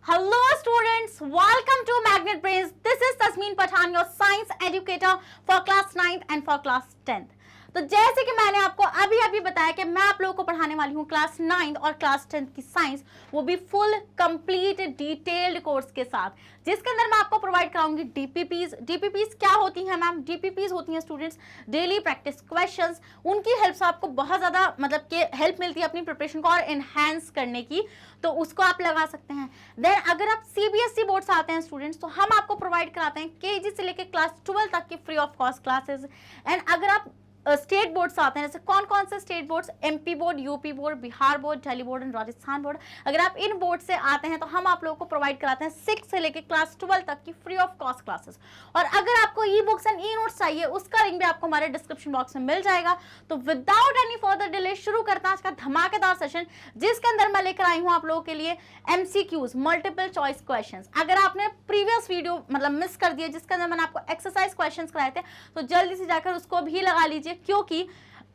Hello students, welcome to Magnet Brains. This is Tasmin Pathan, your science educator for class 9th and for class 10th. तो जैसे कि मैंने आपको अभी बताया कि मैं आप लोगों को पढ़ाने वाली हूँ क्लास 9th और क्लास 10th की साइंस, वो भी फुल कंप्लीट डिटेल्ड कोर्स के साथ, जिसके अंदर मैं आपको प्रोवाइड कराऊंगी डीपीपीज क्या होती हैं मैम? डीपीपीज होती हैं स्टूडेंट्स डेली प्रैक्टिस क्वेश्चंस। उनकी हेल्प से आपको बहुत ज़्यादा मतलब कि हेल्प मिलती है अपनी प्रिपरेशन को और एनहांस करने की, तो उसको आप लगा सकते हैं। देन अगर आप सीबीएसई बोर्ड से आते हैं स्टूडेंट्स, तो हम आपको प्रोवाइड कराते हैं केजी से लेकर क्लास 12 तक की free of cost classes. And अगर आप स्टेट बोर्ड से आते हैं, जैसे कौन कौन से state boards? MP board, UP board, Bihar board, Delhi board and Rajasthan board. अगर आप इन बोर्ड से आते हैं तो हम आप लोगों को प्रोवाइड कराते हैं 6 से लेकर क्लास 12 तक की फ्री ऑफ कॉस्ट क्लासेस। और अगर आपको e books and e notes चाहिए, उसका लिंक भी आपको हमारे डिस्क्रिप्शन बॉक्स में मिल जाएगा। तो विदाउट एनी फर्दर डिले शुरू करते हैं आज का धमाकेदार सेशन, जिसके अंदर मैं लेकर आई हूं आप लोगों के लिए एमसीक्यूज, मल्टीपल चॉइस क्वेश्चंस। अगर आपने प्रीवियस वीडियो मतलब मिस कर दिया जिसके अंदर मैंने आपको एक्सरसाइज क्वेश्चंस कराए थे, तो जल्दी से जाकर उसको भी लगा लीजिए, क्योंकि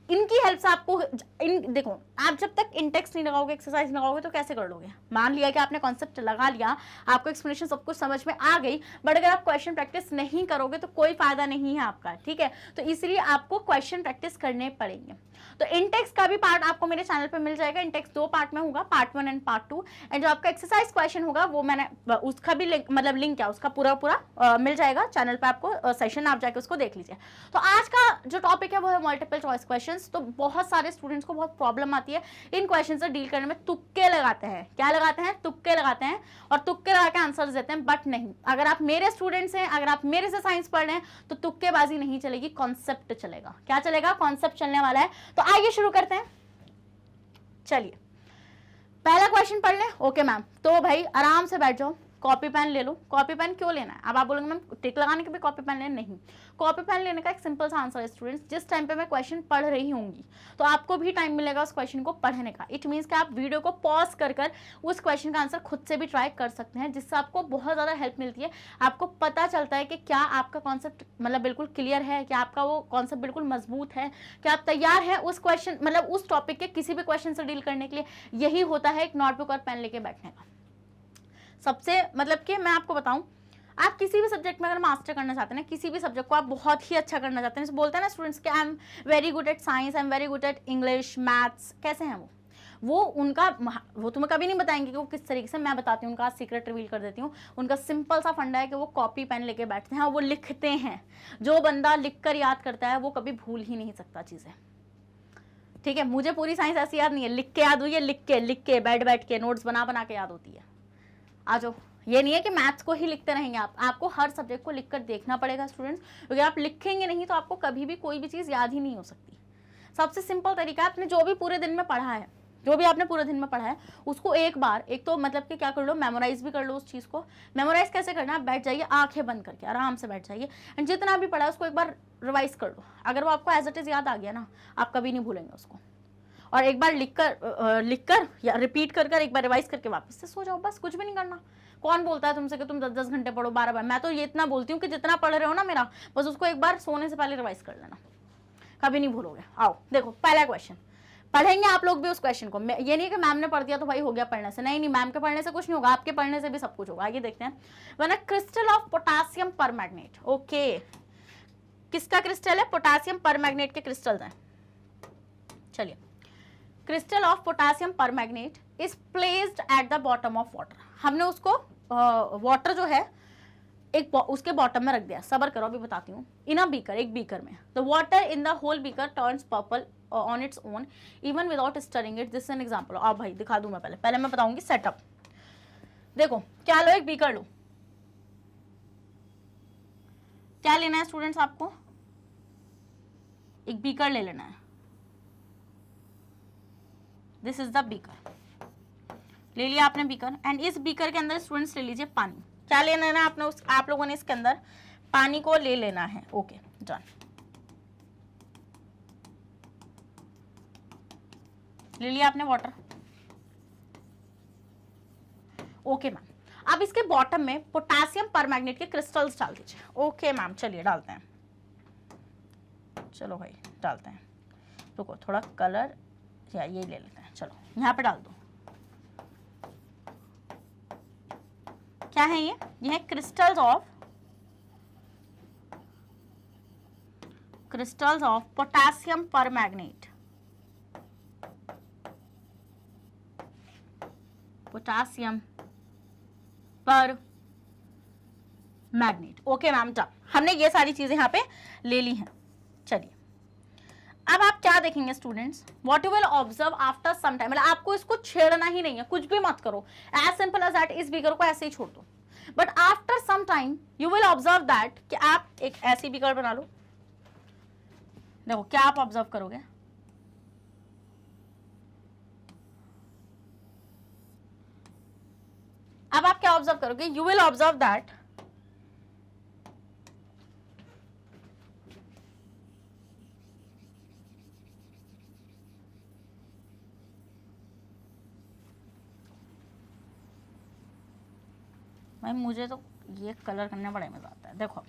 इनकी हेल्प से आपको देखो, आप जब तक इंटेक्स नहीं लगाओगे, एक्सरसाइज लगाओगे, तो कैसे कर लोगे? मान लिया कि आपने कॉन्सेप्ट लगा लिया, आपको एक्सप्लेनेशन सब कुछ समझ में आ गई, बट अगर आप क्वेश्चन प्रैक्टिस नहीं करोगे तो कोई फायदा नहीं है आपका, ठीक है? तो इसलिए आपको क्वेश्चन प्रैक्टिस करने पड़ेंगे। तो इंटेक्स का भी पार्ट आपको मेरे चैनल पे मिल जाएगा। इंटेक्स 2 पार्ट में होगा, पार्ट 1 एंड पार्ट 2। एंड जो आपका एक्सरसाइज क्वेश्चन होगा वो मैंने उसका भी लिंक क्या उसका पूरा मिल जाएगा चैनल पे आपको, सेशन आप जाके उसको देख लीजिए। तो आज का जो टॉपिक है वो है मल्टीपल चॉइस क्वेश्चंस। तो बहुत सारे स्टूडेंट्स को बहुत प्रॉब्लम आती है इन क्वेश्चन से डील करने में। तुक्के लगाते हैं, क्या लगाते हैं? तुक्के लगाते हैं, और तुक्के लगा के आंसर देते हैं। बट नहीं, अगर आप मेरे स्टूडेंट्स हैं, अगर आप मेरे से साइंस पढ़ रहे हैं, तो तुक्केबाजी नहीं चलेगी, कॉन्सेप्ट चलेगा। क्या चलेगा? कॉन्सेप्ट चलने वाला है। तो आइए शुरू करते हैं। चलिए पहला क्वेश्चन पढ़ लें। ओके मैम, तो भाई आराम से बैठ जाओ, कॉपी पेन ले लो। कॉपी पेन क्यों लेना है? अब आप बोलोगे मैम टिक लगाने के भी कॉपी पेन लेना? नहीं, कॉपी पेन लेने का एक सिंपल सा आंसर है स्टूडेंट्स, जिस टाइम पे मैं क्वेश्चन पढ़ रही होंगी तो आपको भी टाइम मिलेगा उस क्वेश्चन को पढ़ने का। इट मीन्स कि आप वीडियो को पॉज कर उस क्वेश्चन का आंसर खुद से भी ट्राई कर सकते हैं, जिससे आपको बहुत ज़्यादा हेल्प मिलती है। आपको पता चलता है कि क्या आपका कॉन्सेप्ट मतलब बिल्कुल क्लियर है, क्या आपका वो कॉन्सेप्ट बिल्कुल मजबूत है, क्या आप तैयार हैं उस क्वेश्चन मतलब उस टॉपिक के किसी भी क्वेश्चन से डील करने के लिए। यही होता है एक नोटबुक और पेन लेके बैठने का। सबसे मतलब कि मैं आपको बताऊं, आप किसी भी सब्जेक्ट में अगर मास्टर करना चाहते हैं ना, किसी भी सब्जेक्ट को आप बहुत ही अच्छा करना चाहते हैं, जैसे बोलते हैं ना स्टूडेंट्स कि I am very good at science, I am very good at English, maths, कैसे हैं वो तुम्हें कभी नहीं बताएंगे कि वो किस तरीके से। मैं बताती हूँ, उनका सीक्रेट रिवील कर देती हूँ। उनका सिंपल सा फंडा है कि वो कॉपी पेन लेके बैठते हैं, वो लिखते हैं। जो बंदा लिख कर याद करता है वो कभी भूल ही नहीं सकता चीज़ें, ठीक है? मुझे पूरी साइंस ऐसी याद नहीं है, लिख के याद हुई है, लिख के बैठ के नोट्स बना के याद होती है। आ जाओ, ये नहीं है कि मैथ्स को ही लिखते रहेंगे आपको हर सब्जेक्ट को लिखकर देखना पड़ेगा स्टूडेंट्स, क्योंकि आप लिखेंगे नहीं तो आपको कभी भी कोई भी चीज़ याद ही नहीं हो सकती। सबसे सिंपल तरीका है, आपने जो भी पूरे दिन में पढ़ा है, जो भी आपने पूरे दिन में पढ़ा है, उसको एक बार एक तो मतलब कि क्या कर लो, मेमोराइज भी कर लो उस चीज़ को। मेमोराइज कैसे करना है? बैठ जाइए, आंखें बंद करके आराम से बैठ जाइए, एंड जितना भी पढ़ा है उसको एक बार रिवाइज कर लो। अगर वो आपको एज इट इज़ याद आ गया ना, आप कभी नहीं भूलेंगे उसको। और एक बार लिखकर या रिपीट कर एक बार रिवाइज करके वापस से सो जाओ, बस कुछ भी नहीं करना। कौन बोलता है तुमसे कि तुम 10-10 घंटे पढ़ो, 12 बार? मैं तो ये इतना बोलती हूँ कि जितना पढ़ रहे हो ना मेरा, बस उसको एक बार सोने से पहले रिवाइज कर लेना, कभी नहीं भूलोगे। आओ देखो, पहला क्वेश्चन पढ़ेंगे आप लोग भी उस क्वेश्चन को। ये नहीं कि मैम ने पढ़ दिया तो भाई हो गया पढ़ने से, नहीं, मैम के पढ़ने से कुछ नहीं होगा, आपके पढ़ने से भी सब कुछ होगा। आइए देखते हैं। When a crystal of potassium परमैग्नेट, okay, किसका क्रिस्टल है? पोटासियम परमैग्नेट के क्रिस्टल्स हैं। चलिए, crystal of potassium परमैग्नेट is placed at the bottom of water. हमने उसको वाटर जो है एक उसके बॉटम में रख दिया। सबर करो, अभी बताती हूँ। इन अ बीकर, एक बीकर में, the water in the whole beaker turns purple on its own even without stirring it. This is an example. अब भाई दिखा दूं मैं, पहले मैं बताऊंगी सेटअप। देखो, क्या लो, एक बीकर लो। क्या लेना है स्टूडेंट्स? आपको एक बीकर ले लेना है। दिस इज द बीकर, ले लिया आपने बीकर, एंड इस बीकर के अंदर स्टूडेंट्स ले लीजिए पानी। क्या लेना है ना आपने आप लोगों ने इसके अंदर पानी को ले लेना है। Okay, done. ले लिया आपने वाटर। ओके मैम, अब इसके बॉटम में पोटासियम परमैग्नेट के क्रिस्टल्स डाल दीजिए। ओके मैम, चलिए डालते हैं। चलो भाई डालते हैं। रुको, थोड़ा कलर या ये ले लेते हैं। चलो यहाँ पे डाल दो। क्या है ये है crystals of potassium permanganate, potassium पर मैग्नेट। Okay ma'am, done. हमने ये सारी चीजें यहाँ पे ले ली हैं। चलिए अब आप क्या देखेंगे students, what you will observe after some time, मतलब आपको इसको छेड़ना ही नहीं है, कुछ भी मत करो, एज सिंपल एज दैट। इस बीकर को ऐसे ही छोड़ दो, but after some time you will observe that कि आप एक ऐसी बीकर बना लो। देखो क्या आप ऑब्जर्व करोगे, अब आप क्या ऑब्जर्व करोगे, यू विल ऑब्जर्व दैट भाई मुझे तो ये कलर करने बड़ा मजा आता है। देखो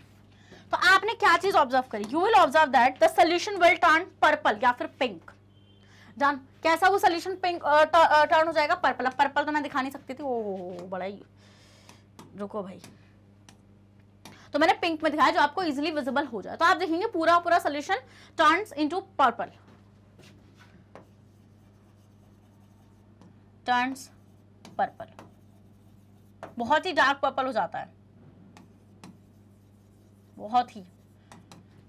तो आपने क्या चीज ऑब्जर्व करी, you will observe that the solution will turn purple या फिर पिंक। जान कैसा वो सोल्यूशन पिंक टर्न हो जाएगा, पर्पल। अब पर्पल तो मैं दिखा नहीं सकती थी, ओ बड़ा ही, रुको भाई, तो मैंने पिंक में दिखाया जो आपको इजीली विजिबल हो जाए। तो आप देखेंगे पूरा पूरा solution turns into purple, turns purple, बहुत ही डार्क पर्पल हो जाता है, बहुत ही,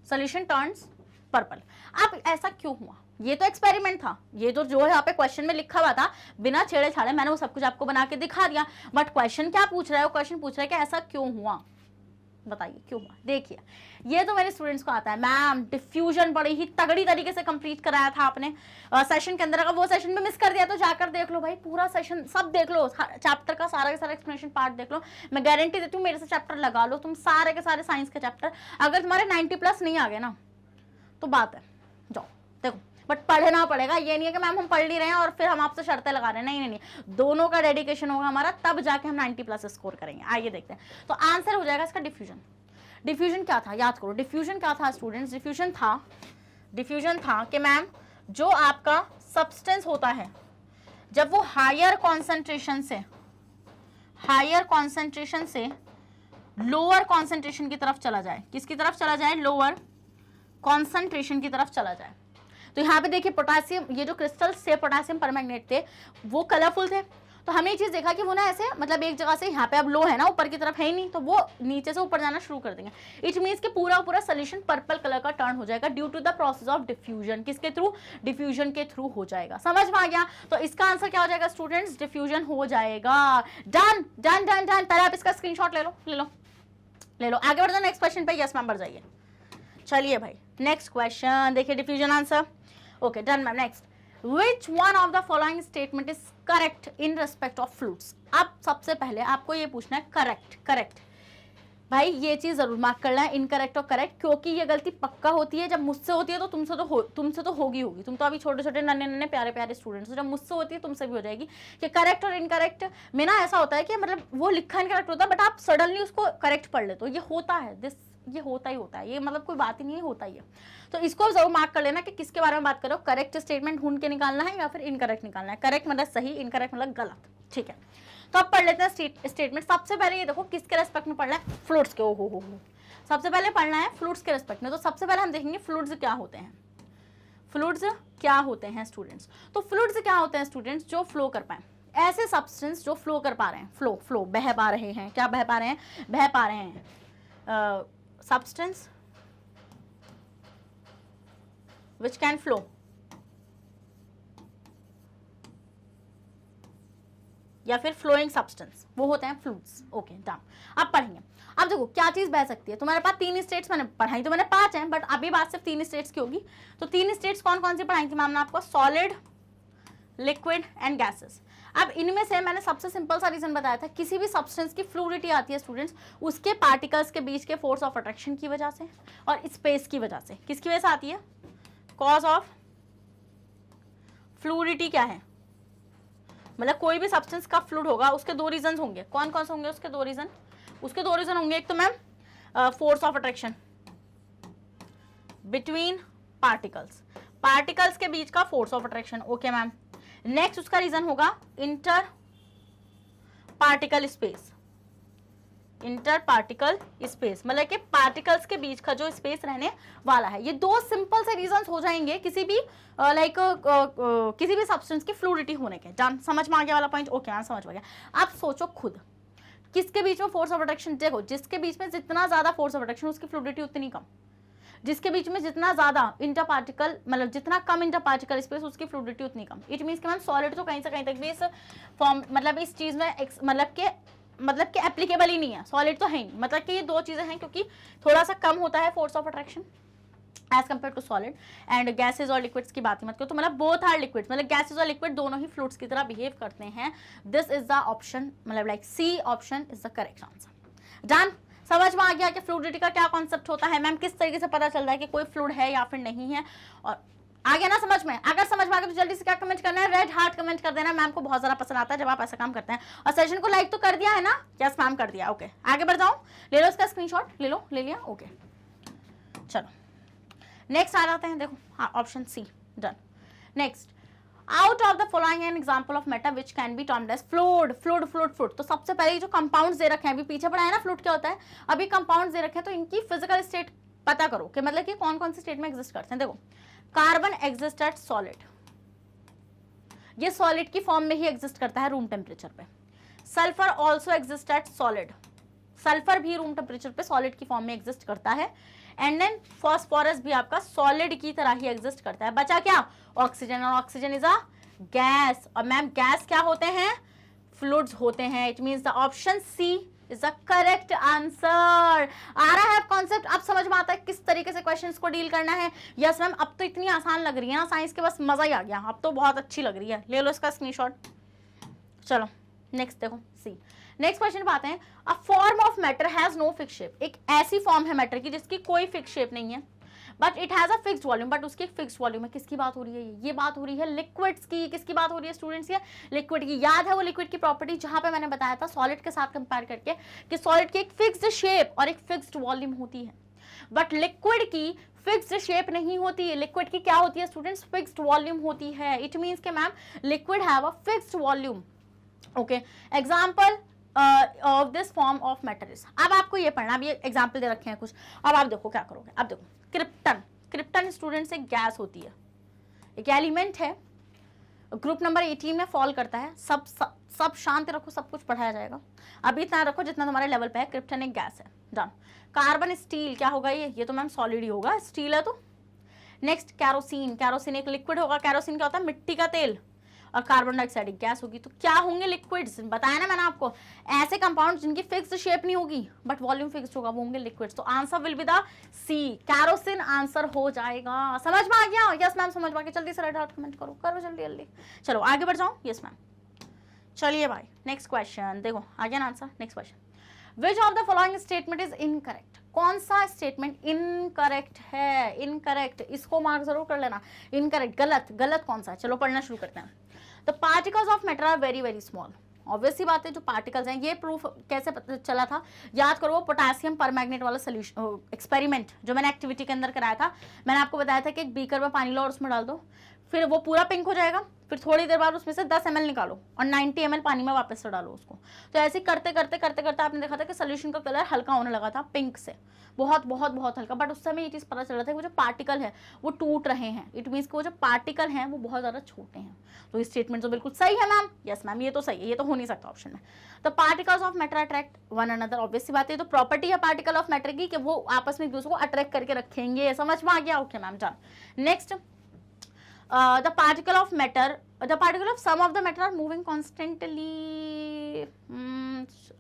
सोल्यूशन टर्न्स पर्पल। अब ऐसा क्यों हुआ, ये तो एक्सपेरिमेंट था, ये तो जो है यहाँ पे क्वेश्चन में लिखा हुआ था, बिना छेड़े छाड़े मैंने वो सब कुछ आपको बना के दिखा दिया। बट क्वेश्चन क्या पूछ रहा है, वो क्वेश्चन पूछ रहा है कि ऐसा क्यों हुआ, बताइए क्यों हुआ। देखिए ये तो मेरे स्टूडेंट्स को आता है, मैम डिफ्यूजन बड़ी ही तगड़ी तरीके से कंप्लीट कराया था आपने सेशन के अंदर। अगर वो सेशन में मिस कर दिया तो जाकर देख लो भाई, पूरा सेशन सब देख लो, चैप्टर का सारा एक्सप्लेनेशन पार्ट देख लो। मैं गारंटी देती हूँ मेरे से चैप्टर लगा लो तुम, सारे के सारे साइंस के चैप्टर। अगर तुम्हारे 90+ नहीं आ गए ना तो बात है, जाओ देखो, बट पढ़ना पड़ेगा। ये नहीं है कि मैम हम पढ़ नहीं रहे हैं और फिर हम आपसे शर्तें लगा रहे हैं, नहीं नहीं नहीं, दोनों का डेडिकेशन होगा हमारा, तब जाके हम 90+ स्कोर करेंगे। आइए देखते हैं, तो आंसर हो जाएगा इसका डिफ्यूजन। डिफ्यूजन क्या था, याद करो, डिफ्यूजन क्या था स्टूडेंट्स, डिफ्यूजन था कि मैम जो आपका सब्सटेंस होता है जब वो हायर कॉन्सेंट्रेशन से लोअर कॉन्सेंट्रेशन की तरफ चला जाए, किसकी तरफ चला जाए, लोअर कॉन्सेंट्रेशन की तरफ चला जाए। तो यहाँ पे देखिए पोटेशियम, ये जो क्रिस्टल्स थे पोटेशियम परमैंगनेट थे वो कलरफुल थे, तो हमने ये चीज देखा कि वो ना ऐसे मतलब एक जगह से, यहाँ पे अब लो है ना, ऊपर की तरफ है ही नहीं, तो वो नीचे से ऊपर जाना शुरू कर देंगे। इट मीन्स कि पूरा पूरा सोल्यूशन पर्पल कलर का टर्न हो जाएगा due to the process of diffusion. किसके थ्रू, डिफ्यूजन के थ्रू हो जाएगा। समझ में आ गया, तो इसका आंसर क्या हो जाएगा स्टूडेंट्स, डिफ्यूजन हो जाएगा। डन डन डन डन, पहले आप इसका स्क्रीनशॉट ले लो। आगे बढ़ जाओ नेक्स्ट क्वेश्चन पे, यस मैम बढ़ जाइए। चलिए भाई नेक्स्ट क्वेश्चन देखिए, diffusion answer. Okay done ma'am, next, Which one of the following statement is correct in respect of fluids? अब सबसे पहले आपको ये पूछना है करेक्ट भाई, ये चीज जरूर मार्क करना है, इनकरेक्ट और करेक्ट, क्योंकि ये गलती पक्का होती है। जब मुझसे होती है तो तुमसे तो होगी। तुम तो अभी छोटे छोटे नन्हे प्यारे स्टूडेंट्स हो, जब मुझसे होती है तुमसे भी हो जाएगी। कि करेक्ट और इनकरेक्ट में ना ऐसा होता है कि मतलब वो लिखा इनकरेक्ट होता है बट आप सडनली उसको करेक्ट पढ़ लेते हो, ये होता है, ये होता ही होता है, ये मतलब कोई बात ही नहीं है, होता ही है। तो इसको जरूर मार्क कर लेना कि किसके बारे में बात करो, करेक्ट स्टेटमेंट ढूंढ के निकालना है या फिर इनकरेक्ट निकालना है। करेक्ट मतलब सही, इनकरेक्ट मतलब गलत, ठीक है। तो अब पढ़ लेते हैं स्टेटमेंट। सबसे पहले ये देखो किसके रेस्पेक्ट में पढ़ना है, फ्लूइड्स के। हो सबसे पहले पढ़ना है फ्लूइड्स के रेस्पेक्ट में। तो सबसे पहले हम देखेंगे फ्लूइड्स क्या होते हैं। फ्लूइड्स क्या होते हैं स्टूडेंट्स, तो फ्लूइड्स क्या होते हैं स्टूडेंट्स, जो फ्लो कर पाए, ऐसे सब्सटेंस जो फ्लो कर पा रहे हैं, फ्लो बह पा रहे हैं। क्या बह पा रहे हैं, substance which can flow, या फिर फ्लोइंग सब्सटेंस, वो होते हैं फ्लूइड्स। Okay done. अब पढ़ेंगे, अब देखो क्या चीज बह सकती है। तुम्हारे पास 3 स्टेट्स मैंने पढ़ाई, तो मैंने 5 हैं, बट अभी बात सिर्फ 3 स्टेट्स की होगी। तो 3 स्टेट्स कौन कौन सी पढ़ाई थी मैम ने आपको, सॉलिड, लिक्विड एंड गैसेस। अब इनमें से मैंने सबसे सिंपल सा रीजन बताया था, किसी भी सब्सटेंस की फ्लूइडिटी आती है स्टूडेंट्स उसके पार्टिकल्स के बीच के फोर्स ऑफ अट्रैक्शन की वजह से और स्पेस की वजह से। किसकी वजह से आती है, कॉज ऑफ फ्लूइडिटी क्या है, मतलब कोई भी सब्सटेंस का फ्लूइड होगा उसके 2 रीजन होंगे। कौन कौन से होंगे उसके 2 रीजन होंगे। एक तो ma'am force of attraction between particles के बीच का force of attraction. Okay ma'am. Next उसका रीजन होगा inter particle space, inter particle space, मतलब कि पार्टिकल्स के बीच का जो स्पेस रहने वाला है। ये दो सिंपल से रीजंस हो जाएंगे किसी भी किसी भी सब्सटेंस की फ्लूइडिटी होने के। डन, समझ में आ गया वाला पॉइंट? ओके मैम, समझ में आ गया। आप सोचो खुद, किसके बीच में फोर्स ऑफ अट्रैक्शन, देखो जिसके बीच में जितना ज्यादा फोर्स ऑफ अट्रैक्शन उसकी फ्लूइडिटी उतनी कम, जिसके बीच में जितना ज्यादा इंटर पार्टिकल, मतलब जितना कम इंटर पार्टिकल स्पेस उसकी फ्लूइडिटी उतनी कम। इट मींस कि मैम सॉलिड तो कहीं से कहीं तक भी इस फॉर्म, मतलब इस चीज में मतलब कि एप्लीकेबल ही नहीं है, सॉलिड तो है ही, मतलब कि ये दो चीजें हैं, क्योंकि थोड़ा सा कम होता है force of attraction as compare to solid. And gases और लिक्विड्स की बात ही मत करो, तो मतलब बोथ आर लिक्विड्स, मतलब गैसेज और लिक्विड दोनों ही फ्लूइड्स की तरह बिहेव करते हैं। दिस इज द ऑप्शन, मतलब like C option is the correct answer. Done, समझ में आ गया कि फ्लूइडिटी का क्या कॉन्सेप्ट होता है मैम, किस तरीके से पता चल रहा है कि कोई फ्लूइड है या फिर नहीं है। और आ गया ना समझ में? अगर समझ में आ गया तो जल्दी से क्या कमेंट करना है, रेड हार्ट कमेंट कर देना। मैम को बहुत ज्यादा पसंद आता है जब आप ऐसा काम करते हैं। और सेशन को लाइक तो कर दिया है ना? यस मैम कर दिया। ओके आगे बढ़ जाऊं, ले लो इसका स्क्रीनशॉट, ले लो, ले लिया। ओके चलो नेक्स्ट आ जाते हैं, देखो हाँ option C. Done, next, out of the following an example of matter which can be termed as fluid. Fluid तो सबसे पहले जो कंपाउंड्स दे रखे हैं, अभी पीछे पढ़ा है ना फ्लूइड क्या होता है, अभी कंपाउंड्स दे रखे हैं, तो इनकी फिजिकल स्टेट पता करो कि मतलब कि कौन कौन से स्टेट में एग्जिस्ट करते हैं। देखो कार्बन एग्जिस्ट एट सॉलिड, ये सॉलिड की फॉर्म में ही एग्जिस्ट करता है रूम टेम्परेचर पे। Sulphur also exist at solid, sulphur भी रूम टेम्परेचर पे सॉलिड की फॉर्म में एग्जिस्ट करता है। एंड देन फॉस्फोरस भी आपका सॉलिड की तरह ही एग्जिस्ट करता है। बचा क्या? ऑक्सीजन, और ऑक्सीजन इज अ गैस। और मैम गैस क्या होते हैं? फ्लूइड्स होते हैं। It means the option C is the correct answer. आ रहा है कॉन्सेप्ट, अब समझ में आता है किस तरीके से क्वेश्चंस को डील करना है। यस मैम, अब तो इतनी आसान लग रही है ना साइंस के, बस मजा ही आ गया, अब तो बहुत अच्छी लग रही है। ले लो इसका स्क्रीनशॉट। चलो नेक्स्ट देखो सी, नेक्स्ट क्वेश्चन पे आते हैं। A form of matter has no fix shape, एक ऐसी फॉर्म है मैटर की जिसकी कोई फिक्स शेप नहीं है, but it has a fixed volume, but उसकी एक फिक्स्ड वॉल्यूम है। किसकी बात हो रही है? ये बात हो रही है लिक्विड्स की। किसकी बात हो रही है स्टूडेंट्स? ये लिक्विड की। याद है वो लिक्विड की प्रॉपर्टी जहां पे मैंने बताया था सॉलिड के साथ कंपेयर करके कि सॉलिड की एक फिक्स्ड शेप और एक फिक्स्ड वॉल्यूम होती है, बट लिक्विड की फिक्स्ड शेप नहीं होती है। लिक्विड की क्या होती है स्टूडेंट्स? फिक्स्ड वॉल्यूम होती है। इट मींस के ma'am liquid have a fixed volume. Okay, example of this form of matter is, अब आपको ये पढ़ना, अब ये एग्जाम्पल दे रखे हैं कुछ, अब आप देखो क्या करोगे। अब देखो क्रिप्टन, क्रिप्टन स्टूडेंट्स एक गैस होती है, एक एलिमेंट है, ग्रुप नंबर 18 में फॉल करता है। सब शांति रखो, सब कुछ पढ़ाया जाएगा, अभी इतना रखो जितना तुम्हारे लेवल पे है। क्रिप्टन एक गैस है। डन। कार्बन स्टील क्या होगा? ये तो मैम सॉलिड ही होगा, स्टील है तो। नेक्स्ट कैरोसिन, कैरोसिन एक लिक्विड होगा। कैरोसिन क्या होता है? मिट्टी का तेल। और कार्बन डाइऑक्साइड एक गैस होगी। तो क्या होंगे? लिक्विड्स। बताया ना मैंने आपको, ऐसे कंपाउंड जिनकी फिक्स्ड शेप नहीं होगी बट वॉल्यूम फिक्स्ड होगा, वो होंगे लिक्विड्स। तो answer will be the C, kerosene answer हो जाएगा। समझ में आ गया? यस मैम समझ में आ गया। जल्दी से रेड हार्ट कमेंट करो जल्दी जल्दी। चलो आगे बढ़ जाओ। Yes ma'am. चलिए भाई नेक्स्ट क्वेश्चन देखो, आ गया ना answer. Next question, which of the following statement is incorrect? कौन सा स्टेटमेंट इनकरेक्ट है? इनकरेक्ट, इसको मार्क जरूर कर लेना। इनकरेक्ट, गलत, गलत कौन सा है? चलो पढ़ना शुरू करते हैं। The particles of matter are very very small. Obviously बात है, जो पार्टिकल्स हैं, ये प्रूफ कैसे पता चला था? याद करो वो पोटेशियम परमैंगनेट वाला सोल्यूशन एक्सपेरिमेंट जो मैंने एक्टिविटी के अंदर कराया था। मैंने आपको बताया था कि एक बीकर में पानी लो और उसमें डाल दो, फिर वो पूरा पिंक हो जाएगा, फिर थोड़ी देर बाद उसमें से 10 ml निकालो और 90 ml पानी में वापस से डालो उसको। तो ऐसे करते करते करते करते आपने देखा था कि सोल्यूशन का कलर हल्का होने लगा था, पिंक से बहुत बहुत बहुत हल्का। बट उस समय ये चीज़ पता चल रहा था कि वो जो पार्टिकल है वो टूट रहे हैं। इट मीन्स कि वो जो पार्टिकल हैं वो बहुत ज़्यादा छोटे हैं। तो इस स्टेटमेंट तो बिल्कुल सही है मैम। यस मैम, ये तो सही है, ये तो हो नहीं सकता ऑप्शन में। तो particles of matter attract one another, obvious सी बात है, तो प्रॉपर्टी है पार्टिकल ऑफ मैटर की कि वो आपस में एक दूसरे को अट्रैक्ट करके रखेंगे। समझ में आ गया? Okay ma'am, done. Next, the particle of matter, the particle of some of the matter are moving constantly,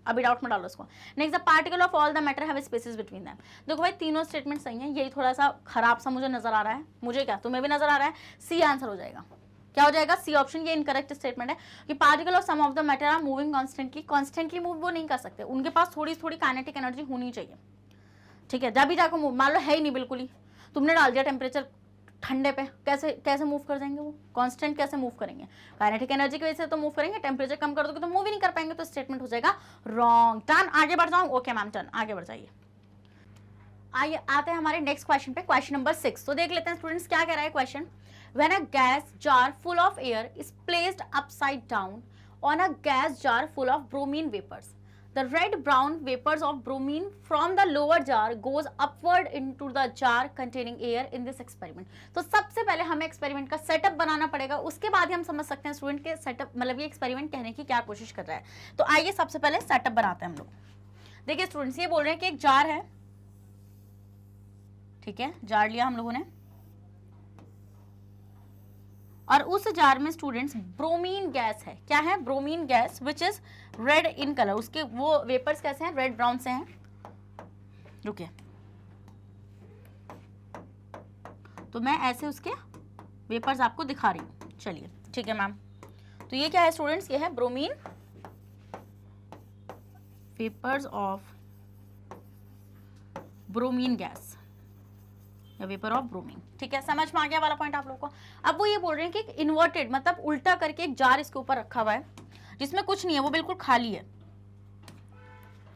अभी डाउट में डालो इसको। Next, the particle of all the matter have spaces between them. देखो भाई तीनों स्टेटमेंट सही हैं, यही थोड़ा सा खराब सा मुझे नजर आ रहा है। मुझे क्या, तुम्हें भी नजर आ रहा है? सी आंसर हो जाएगा। क्या हो जाएगा? C option. ये इनकरेक्ट स्टेटमेंट है कि particle of some of the matter are moving constantly. Constantly move वो नहीं कर सकते, उनके पास थोड़ी थोड़ी काइनेटिक एनर्जी होनी चाहिए। ठीक है, जब भी जाकर मूव, मान लो है ही नहीं बिल्कुल ही, तुमने डाल दिया टेम्परेचर ठंडे पे, कैसे कैसे मूव कर जाएंगे वो? कांस्टेंट कैसे मूव करेंगे? काइनेटिक एनर्जी की वजह से तो मूव करेंगे, टेम्परेचर कम कर दोगे तो मूव ही नहीं कर पाएंगे। तो स्टेटमेंट हो जाएगा रॉन्ग। टर्न आगे बढ़ जाऊं? ओके मैम, टर्न आगे बढ़ जाइए। आइए आते हैं हमारे नेक्स्ट क्वेश्चन पे, क्वेश्चन नंबर 6। तो देख लेते हैं स्टूडेंट्स क्या कह रहा है question. When a gas jar full of air is placed upside down on a gas jar full of bromine vapours, The red brown vapors of bromine from the lower jar goes upward into the jar containing air in this experiment. तो सबसे पहले हमें experiment का setup बनाना पड़ेगा, उसके बाद ही हम समझ सकते हैं स्टूडेंट के सेटअप मतलब ये एक्सपेरिमेंट कहने की क्या कोशिश कर रहा है। तो आइए सबसे पहले सेटअप बनाते हैं हम लोग। देखिए स्टूडेंट्स, ये बोल रहे हैं कि एक जार है, ठीक है, जार लिया हम लोगों ने, और उस जार में स्टूडेंट्स ब्रोमीन गैस है। क्या है? Bromine gas which is red in colour. उसके वो वेपर्स कैसे हैं? रेड ब्राउन से हैं। रुकिए, तो मैं ऐसे उसके वेपर्स आपको दिखा रही हूँ। चलिए ठीक है मैम। तो ये क्या है स्टूडेंट्स? ये है bromine, vapours of bromine gas या वेपर ऑफ ब्रोमीन। ठीक है, समझ में आ गया वाला पॉइंट आप लोगों को। अब वो ये बोल रहे हैं कि एक इन्वर्टेड मतलब उल्टा करके एक जार इसके ऊपर रखा हुआ है जिसमें कुछ नहीं है, वो बिल्कुल खाली है।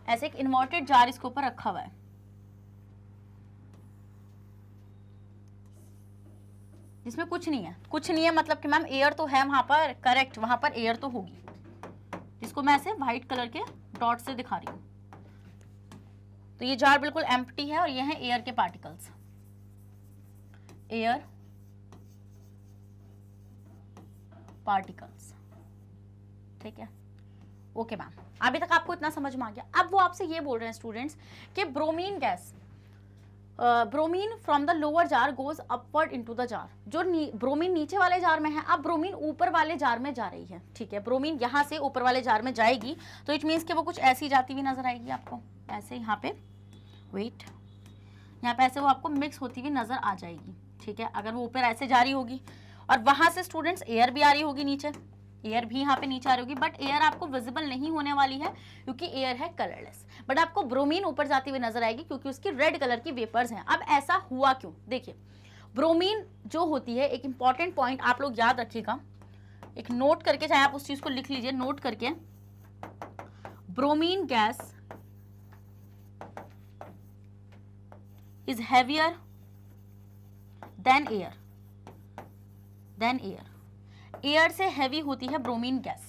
ऐसे एक इन्वर्टेड जार इसके ऊपर रखा हुआ है, जिसमें कुछ नहीं है। कुछ नहीं है मतलब कि मैम एयर तो है वहां पर, करेक्ट, वहां पर एयर तो होगी, जिसको मैं ऐसे व्हाइट कलर के डॉट से दिखा रही हूं। तो ये जार बिल्कुल एम्प्टी है और ये है एयर के पार्टिकल्स, एयर पार्टिकल्स। ठीक है, ओके मैम, अभी तक आपको इतना समझ में आ गया। अब वो आपसे ये बोल रहे हैं स्टूडेंट्स कि bromine gas, bromine from the lower jar goes upward into the jar. जो ब्रोमीन नीचे वाले जार में है, अब ब्रोमीन ऊपर वाले जार में जा रही है। ठीक है, ब्रोमीन यहाँ से ऊपर वाले जार में जाएगी, तो इट मीन्स कि वो कुछ ऐसी जाती हुई नजर आएगी आपको, ऐसे यहाँ पे, वेट, यहाँ पे ऐसे वो आपको मिक्स होती हुई नजर आ जाएगी। ठीक है, अगर वो ऊपर ऐसे जा रही होगी और वहां से स्टूडेंट्स एयर भी आ रही होगी नीचे, एयर भी यहाँ पे नीचे आ रही होगी, बट एयर आपको विजिबल नहीं होने वाली है क्योंकि एयर है कलरलेस। बट आपको ब्रोमीन ऊपर जाती हुई नजर आएगी क्योंकि उसकी रेड कलर की वेपर्स हैं। अब ऐसा हुआ क्यों? देखिए, ब्रोमीन जो होती है, एक इंपॉर्टेंट पॉइंट आप लोग याद रखिएगा, एक नोट करके, चाहे आप उस चीज को लिख लीजिए, नोट करके, bromine gas is heavier than air, air से हैवी होती है ब्रोमीन गैस,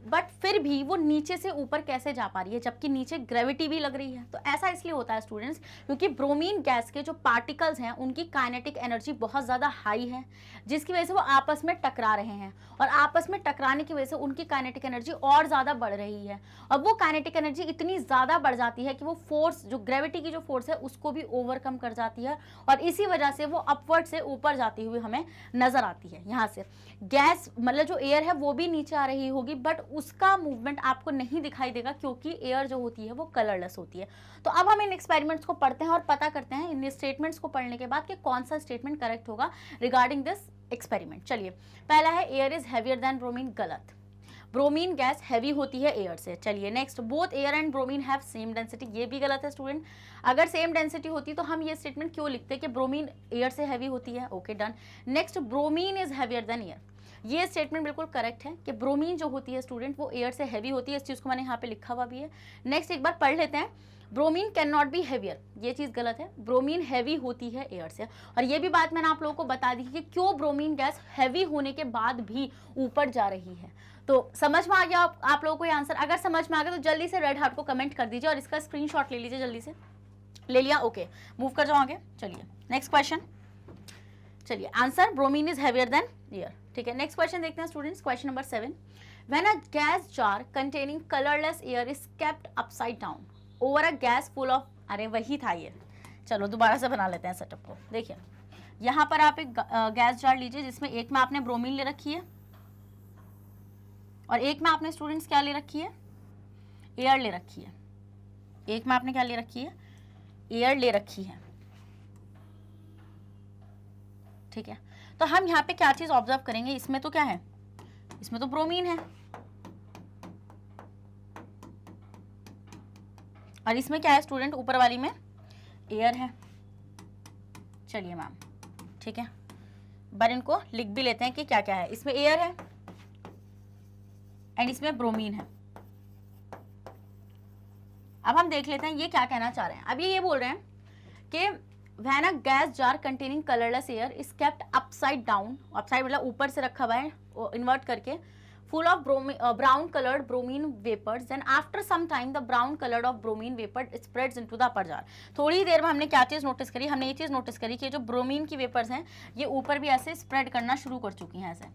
बट फिर भी वो नीचे से ऊपर कैसे जा पा रही है जबकि नीचे ग्रेविटी भी लग रही है? तो ऐसा इसलिए होता है स्टूडेंट्स क्योंकि ब्रोमीन गैस के जो पार्टिकल्स हैं उनकी काइनेटिक एनर्जी बहुत ज़्यादा हाई है, जिसकी वजह से वो आपस में टकरा रहे हैं, और आपस में टकराने की वजह से उनकी काइनेटिक एनर्जी और ज़्यादा बढ़ रही है। और वो काइनेटिक एनर्जी इतनी ज़्यादा बढ़ जाती है कि वो फोर्स, जो ग्रेविटी की जो फोर्स है, उसको भी ओवरकम कर जाती है, और इसी वजह से वो अपवर्ड से ऊपर जाती हुई हमें नजर आती है। यहाँ से गैस मतलब जो एयर है वो भी नीचे आ रही होगी, बट उसका मूवमेंट आपको नहीं दिखाई देगा क्योंकि एयर जो होती है वो कलरलेस होती है। तो अब हम इन एक्सपेरिमेंट्स को पढ़ते हैं और पता करते हैं इन स्टेटमेंट्स को पढ़ने के बाद कि कौन सा स्टेटमेंट करेक्ट होगा रिगार्डिंग दिस एक्सपेरिमेंट। चलिए, पहला है air is heavier than bromine, गलत। ब्रोमीन गैस हैवी होती है एयर से। चलिए next, both air and bromine have same density, ये भी गलत है स्टूडेंट। अगर सेम डेंसिटी होती तो हम ये स्टेटमेंट क्यों लिखते हैं कि ब्रोमीन एयर से हैवी होती है? Okay done. Next, bromine is heavier than air, ये स्टेटमेंट बिल्कुल करेक्ट है कि ब्रोमीन जो होती है स्टूडेंट वो एयर से हैवी होती है, इस चीज़ को मैंने यहाँ पे लिखा हुआ भी है। नेक्स्ट एक बार पढ़ लेते हैं, bromine can not be heavier, ये चीज़ गलत है, ब्रोमीन हैवी होती है एयर से। और ये भी बात मैंने आप लोगों को बता दी कि क्यों ब्रोमीन गैस हैवी होने के बाद भी ऊपर जा रही है। तो समझ में आ गया आप लोगों को ये आंसर? अगर समझ में आ गया तो जल्दी से रेड हार्ट को कमेंट कर दीजिए और इसका स्क्रीनशॉट ले लीजिए, जल्दी से ले लिया, ओके, मूव कर जाओ आगे। चलिए नेक्स्ट क्वेश्चन, चलिए answer bromine is heavier than air. ठीक है, नेक्स्ट क्वेश्चन देखते हैं students, question number 7, when a gas jar containing colourless air is kept upside down over a gas full of, अरे वही था ये, चलो दोबारा से बना लेते हैं सेटअप को। देखिए यहाँ पर आप एक गैस जार लीजिए जिसमें एक में आपने ब्रोमीन ले रखी है और एक में आपने स्टूडेंट्स क्या ले रखी है? एयर ले रखी है। एक में आपने क्या ले रखी है? एयर ले रखी है। ठीक है, तो हम यहाँ पे क्या चीज ऑब्जर्व करेंगे, इसमें तो क्या है? इसमें तो ब्रोमीन है और इसमें क्या है स्टूडेंट? ऊपर वाली में एयर है। चलिए मैम, ठीक है, पर इनको लिख भी लेते हैं कि क्या क्या है। इसमें एयर है एंड इसमें ब्रोमीन है। अब हम देख लेते हैं ये क्या कहना चाह रहे हैं। अब ये बोल रहे हैं कि when a gas jar containing colourless air is kept upside down, upside मतलब ऊपर से रखा हुआ है इन्वर्ट करके, full of brown colored bromine vapors, then after some time the brown colored of bromine vapor spreads into the upper jar. थोड़ी देर में हमने क्या चीज़ नोटिस करी, हमने ये चीज़ नोटिस करी कि जो ब्रोमीन की वेपर्स हैं ये ऊपर भी ऐसे स्प्रेड करना शुरू कर चुकी हैं ऐसे।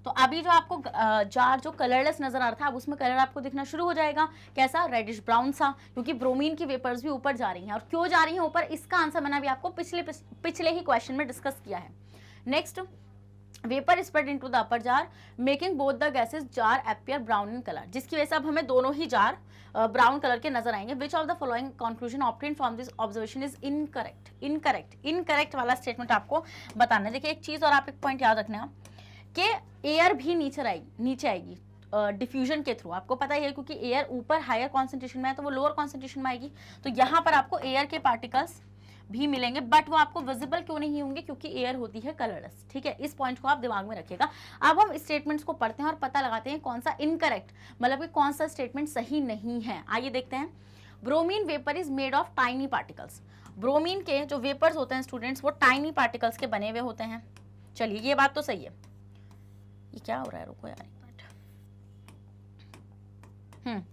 तो अभी जो आपको जार जो कलरलेस नजर आ रहा था, अब उसमें कलर आपको दिखना शुरू हो जाएगा, कैसा, रेडिश ब्राउन सा, क्योंकि ब्रोमीन की वेपर्स भी ऊपर जा रही हैं। और क्यों जा रही हैं ऊपर, इसका आंसर मैंने अभी आपको पिछले ही क्वेश्चन में डिस्कस किया है। Next, vapour spread into the upper jar making both the gases jar appear brown in colour, जिसकी वजह से अब हमें दोनों ही जार ब्राउन कलर के नजर आएंगे। विच of the following conclusion obtained from this observation is incorrect. Incorrect वाला स्टेटमेंट आपको बताना है। देखिए एक चीज और आप एक पॉइंट याद रखना कि एयर भी नीचे आएगी डिफ्यूजन के थ्रू, आपको पता ही है, क्योंकि एयर ऊपर हायर कॉन्सेंट्रेशन में है तो वो लोअर कॉन्सेंट्रेशन में आएगी। तो यहाँ पर आपको एयर के पार्टिकल्स भी मिलेंगे, बट वो आपको विजिबल क्यों नहीं होंगे, क्योंकि एयर होती है कलरलेस। ठीक है, इस पॉइंट को आप दिमाग में रखिएगा। अब हम स्टेटमेंट्स को पढ़ते हैं और पता लगाते हैं कौन सा इनकरेक्ट, मतलब कि कौन सा स्टेटमेंट सही नहीं है। आइए देखते हैं। Bromine vapour is made of tiny particles. Bromine के जो वेपर्स होते हैं स्टूडेंट्स, वो टाइनी पार्टिकल्स के बने हुए होते हैं। चलिए ये बात तो सही है। ये क्या हो रहा है, रुको यार एक मिनट।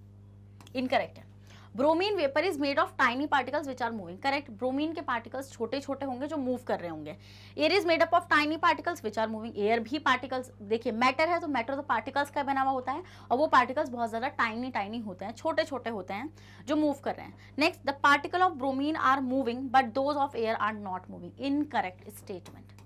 इनकरेक्ट है। Bromine vapour is made of tiny particles which are moving. Correct, bromine के पार्टिकल्स छोटे छोटे होंगे जो मूव कर रहे होंगे। Air is made up of tiny particles which are moving. Air भी पार्टिकल्स, देखिए मैटर है तो मैटर तो पार्टिकल्स का बना हुआ होता है, और वो पार्टिकल्स बहुत ज्यादा टाइनी होते हैं, छोटे छोटे होते हैं जो मूव कर रहे हैं। Next, the particle of bromine are moving but those of air are not moving. Incorrect statement.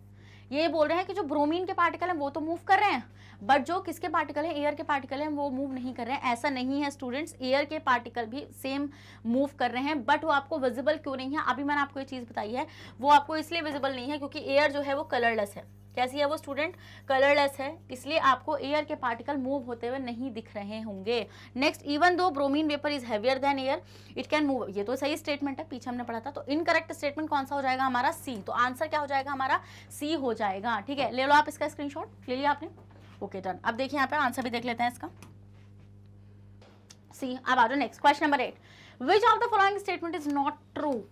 ये बोल रहे हैं कि जो ब्रोमीन के पार्टिकल हैं वो तो मूव कर रहे हैं, बट जो किसके पार्टिकल हैं, एयर के पार्टिकल हैं, वो मूव नहीं कर रहे हैं। ऐसा नहीं है स्टूडेंट्स, एयर के पार्टिकल भी सेम मूव कर रहे हैं, बट वो आपको विजिबल क्यों नहीं है। अभी मैंने आपको ये चीज़ बताई है, वो आपको इसलिए विजिबल नहीं है क्योंकि एयर जो है वो कलरलेस है। कैसी है वो स्टूडेंट, कलरलेस है, इसलिए आपको एयर के पार्टिकल मूव होते हुए नहीं दिख रहे होंगे। Next, even though bromine vapour is heavier than air it can move. ये तो सही स्टेटमेंट है, पीछे हमने पढ़ा था। तो इनकरेक्ट स्टेटमेंट कौन सा हो जाएगा हमारा, सी। तो आंसर क्या हो जाएगा हमारा, सी हो जाएगा। ठीक है, ले लो आप इसका स्क्रीनशॉट, ले लिया आपने, ओके डन। अब देखिए यहाँ पे आंसर भी देख लेते हैं इसका, सी। अब आ जाओ next, question number 8। Which of the following statement is not true.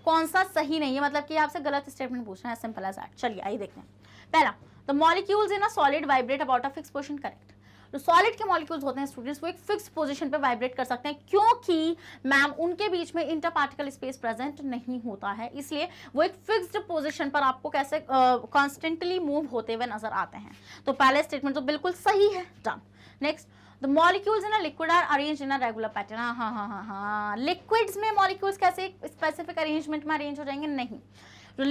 कौन सा सही नहीं है, मतलब कि आपसे गलत स्टेटमेंट पूछना है, सिंपल एज दैट। चलिए आइए देखते हैं। पहला, the molecules in a solid vibrate about a fix position. Correct, जो सॉलिड के मॉलिक्यूल्स होते हैं स्टूडेंट्स, वो एक फिक्स पोजीशन पे वाइब्रेट कर सकते हैं, क्योंकि मैम उनके बीच में इंटर पार्टिकल स्पेस प्रेजेंट नहीं होता है, इसलिए वो एक फिक्स्ड पोजीशन पर आपको कैसे कॉन्स्टेंटली मूव होते हुए नजर आते हैं। तो पहले स्टेटमेंट तो बिल्कुल सही है, done. Next, the molecules in a liquid are arranged in a regular pattern. हाँ, लिक्विड्स में मॉलिक्यूल्स कैसे स्पेसिफिक अरेंजमेंट में अरेंज हो जाएंगे, नहीं। तो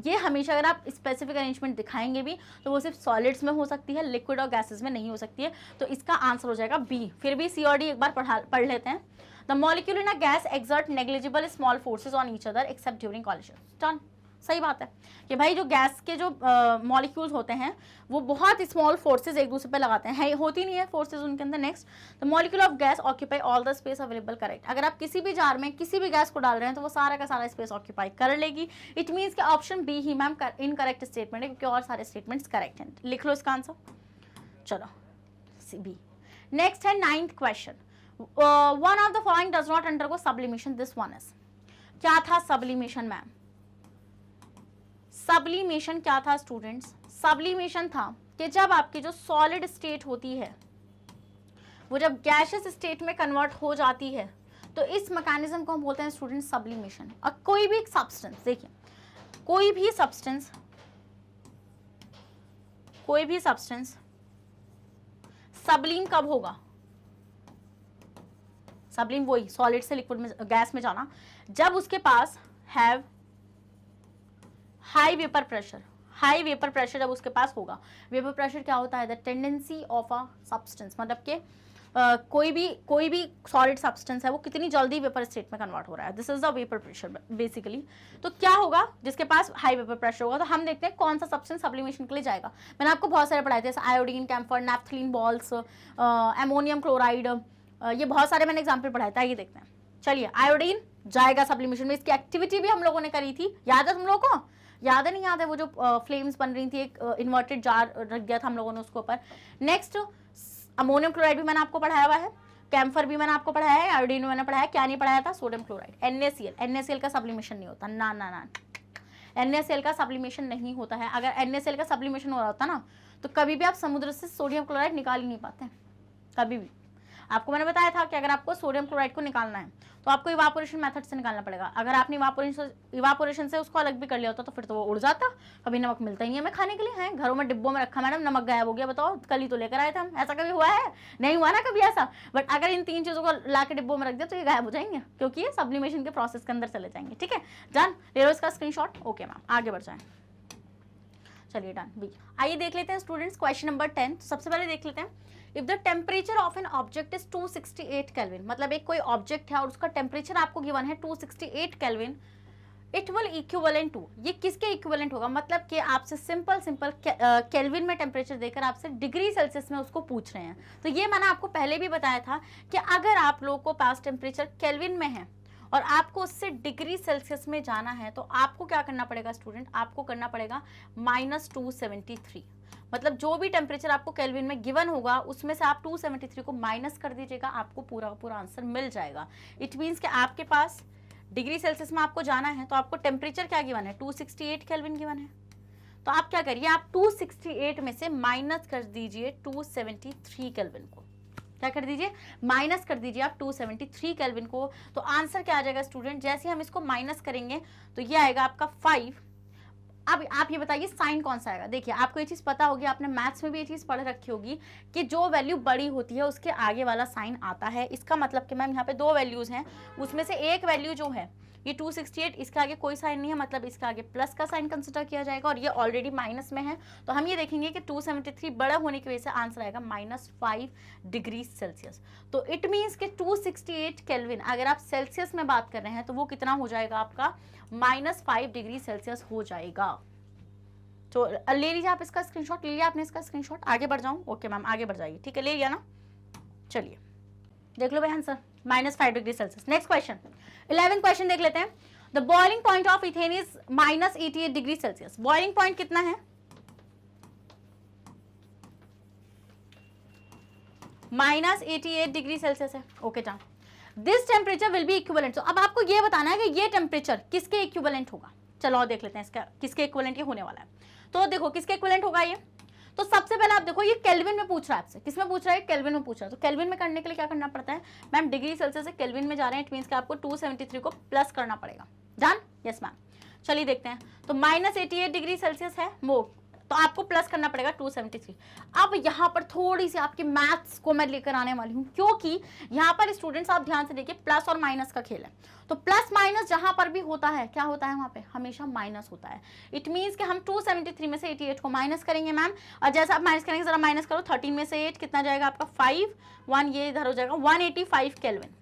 ये हमेशा अगर आप स्पेसिफिक अरेंजमेंट दिखाएंगे भी तो वो सिर्फ सॉलिड्स में हो सकती है, लिक्विड और गैसेस में नहीं हो सकती है। तो इसका आंसर हो जाएगा बी। फिर भी सी और डी एक बार पढ़ लेते हैं। The molecule in a gas exert negligible small forces on each other accept during collision. Done, सही बात है कि भाई जो गैस के जो मॉलिक्यूल्स होते हैं वो बहुत स्मॉल फोर्सेज एक दूसरे पे लगाते हैं, होती नहीं है फोर्सेज उनके अंदर। Next, the molecule of gas occupy all the space available. Correct, अगर आप किसी भी जार में किसी भी गैस को डाल रहे हैं तो वो सारा का सारा स्पेस ऑक्यूपाई कर लेगी। इट मीन्स कि ऑप्शन बी ही मैम इनकरेक्ट स्टेटमेंट है, क्योंकि और सारे स्टेटमेंट्स करेक्ट हैं। लिख लो इसका आंसर, चलो सी बी। नेक्स्ट है 9th question. One of the following does not undergo sublimation, this one is. क्या था सब्लिमेशन मैम, सब्लिमेशन क्या था स्टूडेंट्स, सब्लिमेशन था कि जब आपकी जो सॉलिड स्टेट होती है वो जब गैसियस स्टेट में कन्वर्ट हो जाती है, तो इस मैकेनिज्म को हम बोलते हैं स्टूडेंट्स सब्लिमेशन। और कोई भी सब्सटेंस, देखिए कोई भी सब्सटेंस सब्लीम कब होगा, सब्लीम वही सॉलिड से लिक्विड में गैस में जाना, जब उसके पास have high vapour pressure. High vapour pressure जब उसके पास होगा, वेपर प्रेशर क्या होता है, the tendency of a substance, मतलब कि कोई भी सॉलिड सब्सटेंस है वो कितनी जल्दी वेपर स्टेट में कन्वर्ट हो रहा है, this is the vapour pressure basically. तो क्या होगा जिसके पास हाई वेपर प्रेशर होगा, तो हम देखते हैं कौन सा सब्सटेंस सब्लिमेशन के लिए जाएगा। मैंने आपको बहुत सारे पढ़ाए थे, जैसे iodine, camphor, naphthalene balls, ammonium chloride, ये बहुत सारे मैंने एग्जाम्पल पढ़ाए थे। ये देखते हैं, चलिए आयोडीन जाएगा सब्लिमेशन में, इसकी एक्टिविटी भी हम लोगों ने करी थी, याद है तुम लोगों को, याद है नहीं याद है, वो जो फ्लेम्स बन रही थी, एक इन्वर्टेड जार रख दिया था हम लोगों ने उसके ऊपर। नेक्स्ट, अमोनियम क्लोराइड भी मैंने आपको पढ़ाया हुआ है, कैम्फर भी मैंने आपको पढ़ाया है, आयोडीन भी मैंने पढ़ाया, क्या नहीं पढ़ाया था, सोडियम क्लोराइड। NaCl का सब्लिमेशन नहीं होता, ना NaCl का सब्लिमेशन नहीं होता है। अगर NaCl का सब्लिमेशन हो रहा होता ना तो कभी भी आप समुद्र से सोडियम क्लोराइड निकाल ही नहीं पाते हैं, कभी भी। आपको मैंने बताया था कि अगर आपको सोडियम क्लोराइड को निकालना है तो आपको इवापोरेशन मेथड से निकालना पड़ेगा। अगर आपने इवापोरेशन से उसको अलग भी कर लिया होता तो फिर तो वो उड़ जाता, कभी नमक मिलता ही नहीं हमें खाने के लिए। है घरों में डिब्बों में रखा, मैडम नमक गायब हो गया, बताओ कल ही तो लेकर आए थे हम, ऐसा कभी हुआ है? नहीं हुआ ना कभी ऐसा। बट अगर इन 3 चीजों को ला के डिब्बों में रख दिया तो ये गायब हो जाएंगे, क्योंकि ये सब्लिमेशन के प्रोसेस के अंदर चले जाएंगे। ठीक है, डन, ले लो इसका स्क्रीनशॉट। ओके मैम, आगे बढ़ जाए। चलिए डन बी। आइए देख लेते हैं स्टूडेंट्स क्वेश्चन नंबर 10। सबसे पहले देख लेते हैं, if the temperature of an object is 268 kelvin, मतलब एक कोई ऑब्जेक्ट है और उसका टेम्परेचर आपको गिवन है 268 kelvin, it will equivalent to, ये किसके इक्विवेलेंट होगा? मतलब कि आपसे सिंपल केल्विन में टेम्परेचर देकर आपसे डिग्री सेल्सियस में उसको पूछ रहे हैं। तो ये मैंने आपको पहले भी बताया था कि अगर आप लोगों को पास टेम्परेचर केल्विन में है और आपको उससे डिग्री सेल्सियस में जाना है तो आपको क्या करना पड़ेगा स्टूडेंट? आपको करना पड़ेगा -273। मतलब जो भी टेम्परेचर आपको केल्विन में गिवन होगा उसमें से आप 273 को माइनस कर दीजिएगा, आपको पूरा का पूरा आंसर मिल जाएगा। इट मीन्स कि आपके पास डिग्री सेल्सियस में आपको जाना है तो आपको टेम्परेचर क्या गिवन है? 268 केल्विन गिवन है। तो आप क्या करिए, आप 268 में से माइनस कर दीजिए 273 केल्विन को। क्या कर दीजिए? माइनस कर दीजिए आप 273 केल्विन को। तो आंसर क्या आ जाएगा स्टूडेंट? जैसे हम इसको माइनस करेंगे तो ये आएगा आपका 5। अब आप ये बताइए साइन कौन सा आएगा? देखिए आपको ये चीज पता होगी, आपने मैथ्स में भी ये चीज पढ़ रखी होगी कि जो वैल्यू बड़ी होती है उसके आगे वाला साइन आता है। इसका मतलब कि मैम यहाँ पे 2 वैल्यूज हैं, उसमें से एक वैल्यू जो है ये 268, इसके आगे कोई साइन नहीं है, मतलब इसके आगे प्लस का साइन कंसिडर किया जाएगा और ये ऑलरेडी माइनस में है। तो हम ये देखेंगे कि 273 बड़ा होने की वजह से आंसर आएगा -5 डिग्री सेल्सियस। तो इट मीन्स कि 268 केल्विन अगर आप सेल्सियस में बात कर रहे हैं तो वो कितना हो जाएगा आपका? -5 डिग्री सेल्सियस हो जाएगा। तो ले लीजिए आप इसका स्क्रीनशॉट, ले लिया आपने इसका स्क्रीनशॉट। आगे बढ़ जाऊं? ओके मैम, आगे बढ़ जाइए। ठीक है, ले लिया ना? चलिए देख लो भाई answer, -5 degree Celsius. Next question 11 question देख लेते हैं। The boiling point of ethane is -88 degree Celsius. Boiling point कितना है? -88 डिग्री सेल्सियस है। Okay done. This temperature will be equivalent. तो अब आपको ये बताना है कि ये टेम्परेचर किसके इक्विवेलेंट होगा। चलो और देख लेते हैं इसका किसके इक्विवेलेंट ये होने वाला है। तो देखो किसके इक्विवेलेंट होगा ये। तो सबसे पहले आप देखो ये केल्विन में पूछ रहा है आपसे। किसमें पूछ रहा है? केल्विन में पूछ रहा है। तो केल्विन में करने के लिए क्या करना पड़ता है मैम? डिग्री सेल्सियस से केल्विन में जा रहे हैं, इट मींस कि आपको 273 को प्लस करना पड़ेगा। डन? Yes ma'am. चलिए देखते हैं। तो -88 डिग्री सेल्सियस है वो, तो आपको प्लस करना पड़ेगा 273। अब यहाँ पर थोड़ी सी आपके मैथ्स को मैं लेकर आने वाली हूँ, क्योंकि यहाँ पर स्टूडेंट्स आप ध्यान से देखिए प्लस और माइनस का खेल है। तो प्लस माइनस जहां पर भी होता है क्या होता है? वहां पे हमेशा माइनस होता है। इट मींस कि हम 273 में से 88 को माइनस करेंगे मैम, और जैसा आप माइनस करेंगे जरा माइनस करो, 13 में से 8 कितना जाएगा आपका? 5, 1 ये इधर हो जाएगा 185 केल्विन।